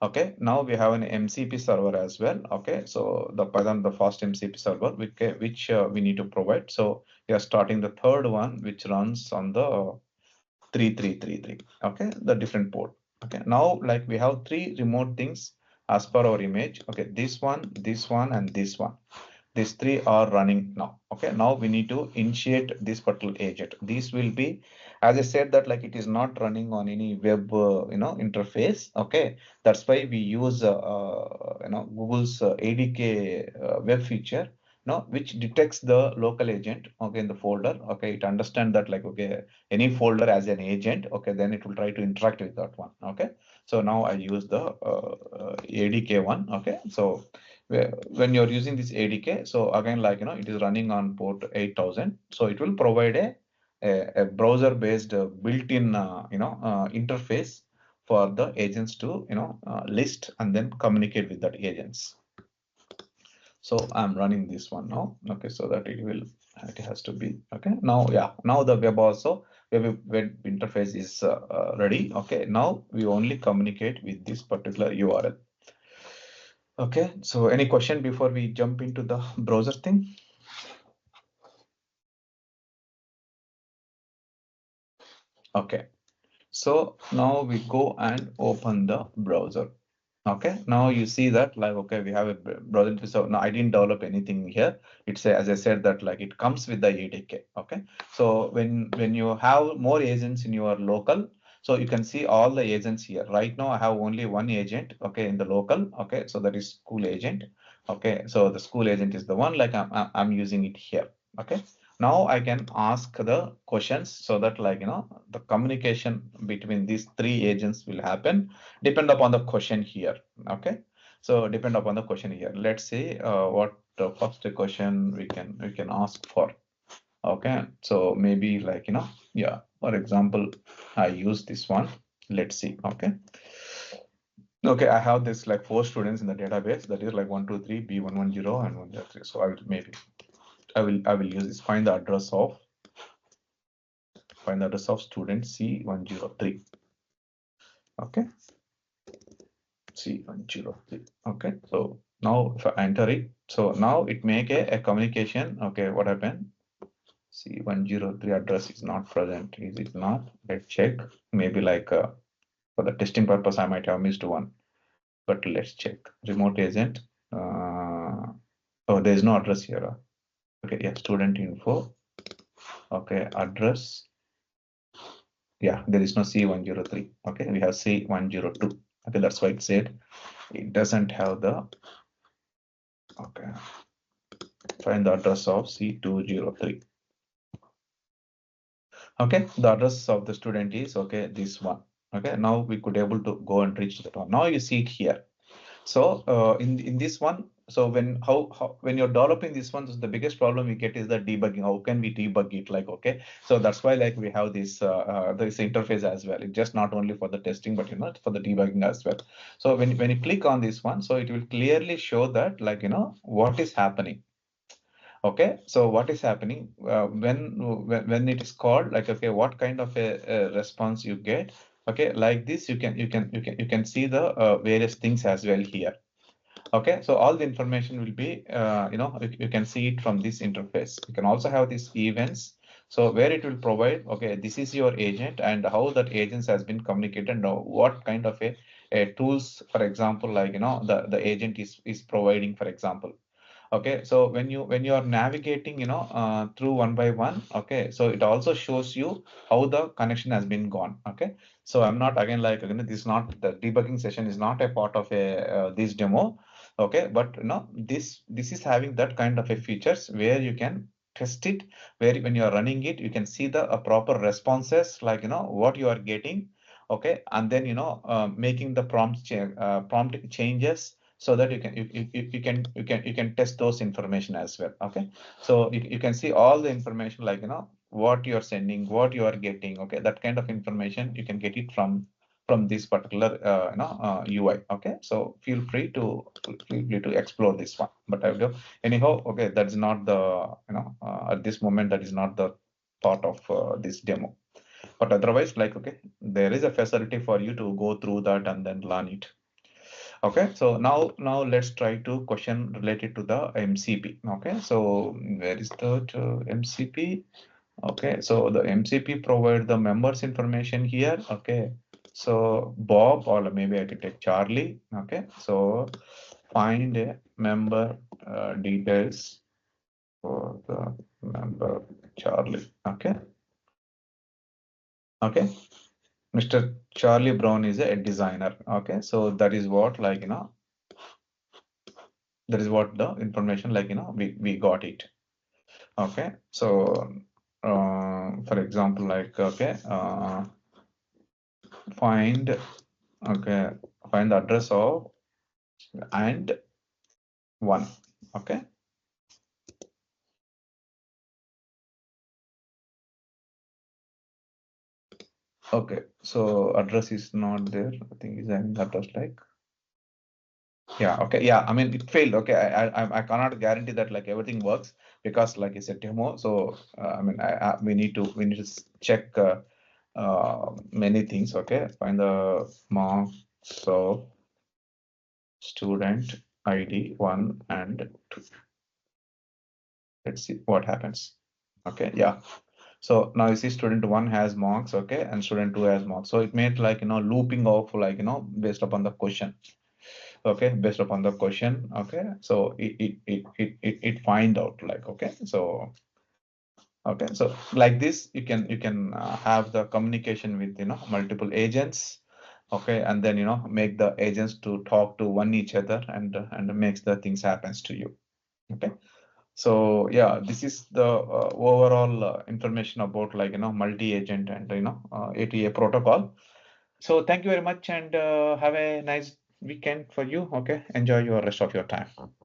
Okay, now we have an MCP server as well. Okay, so the Python, the fast MCP server, which we need to provide. So we are starting the third one, which runs on the 3333. Okay, the different port. Okay, now like we have three remote things as per our image. Okay, this one, and this one. These three are running now. Okay, now we need to initiate this particular agent. This will be, as I said, that like it is not running on any web interface. Okay, that's why we use Google's ADK web feature, which detects the local agent, okay, in the folder. Okay, it understands that like, okay, any folder as an agent. Okay, then it will try to interact with that one. Okay, so now I use the ADK one. Okay, so when you're using this ADK, so again, like, it is running on port 8000. So it will provide a browser-based built-in, interface for the agents to, list and then communicate with that agents. So I'm running this one now. Okay, so that it has to be, okay. Now, yeah, now the web interface is ready. Okay, now we only communicate with this particular URL. Okay, so any question before we jump into the browser thing? Okay, so now we go and open the browser. Okay, now you see that like, okay, we have a browser. So now I didn't develop anything here. It's as I said that like it comes with the ADK. Okay, so when you have more agents in your local, so you can see all the agents here. Right now I have only one agent. Okay, in the local. Okay, so that is school agent. Okay, so the school agent is the one like I'm using it here. Okay, now I can ask the questions so that like, the communication between these three agents will happen depend upon the question here. Okay, so depend upon the question here. Let's see what the first question we can ask for. Okay, so maybe like, yeah, for example, I use this one. Let's see. Okay, okay, I have this like four students in the database, that is like 123 B110 and 103. So I will maybe I will use this, find the address of student C103. Okay, C103. Okay, so now if I enter it, so now it make a communication. Okay, what happened? C103 address is not present. Is it not? Let's check. Maybe like for the testing purpose, I might have missed one. But let's check. Remote agent. Oh, there is no address here. Okay, yeah, student info. Okay, address. Yeah, there is no C103. Okay, we have C102. Okay, that's why it said it doesn't have the, okay, find the address of C203. Okay, the address of the student is, okay, this one. Okay, now we could able to go and reach that one. Now you see it here. So in this one, so when you're developing this one, so the biggest problem we get is the debugging. How can we debug it? Like, okay, so that's why like we have this interface as well. It's just not only for the testing, but for the debugging as well. So when you click on this one, so it will clearly show that like, what is happening. Okay, so what is happening when it is called, like, okay, what kind of a response you get. Okay, like this, you can see the various things as well here. Okay, so all the information will be, you can see it from this interface. You can also have these events. So where it will provide, okay, this is your agent and how that agents has been communicated. Now, what kind of a tools, for example, like, the agent is providing, for example. Okay, so when you are navigating, through one by one. Okay, so it also shows you how the connection has been gone. Okay, so I'm not, again, like, again, this is not, the debugging session is not a part of a this demo. Okay, but this is having that kind of a features where you can test it, where when you are running it, you can see the proper responses, like, what you are getting. Okay, and then, making the prompt changes, so that you can test those information as well. Okay, so you can see all the information, like, what you are sending, what you are getting. Okay, that kind of information you can get it from this particular UI. Okay, so feel free to explore this one. But I will anyhow. Okay, that's not the, at this moment, that is not the part of this demo. But otherwise, like, okay, there is a facility for you to go through that and then learn it. Okay, so now let's try to question related to the MCP. Okay, so where is that MCP? Okay, so the MCP provide the members information here. Okay, so Bob, or maybe I can take Charlie. Okay, so find a member details for the member Charlie. Okay, okay. Mr. Charlie Brown is a designer. Okay, so that is what, like, that is what the information, like, we got it. Okay, so for example, like, okay, find, okay, find the address of and one. Okay, okay, so address is not there. I think is an address, like, yeah, okay, yeah, I mean it failed. Okay, I cannot guarantee that like everything works, because like it's a demo. So I mean we need to check many things. Okay, find the marks of student ID 1 and 2. Let's see what happens. Okay, yeah. So now you see student 1 has marks, okay, and student 2 has marks. So it made like, looping of, like, based upon the question. Okay, based upon the question. Okay, so it find out, like, okay, so okay, so like this you can have the communication with, multiple agents. Okay, and then make the agents to talk to one each other, and makes the things happens to you. Okay, so yeah, this is the overall information about, like, multi-agent and A2A protocol. So thank you very much, and have a nice weekend for you. Okay, enjoy your rest of your time.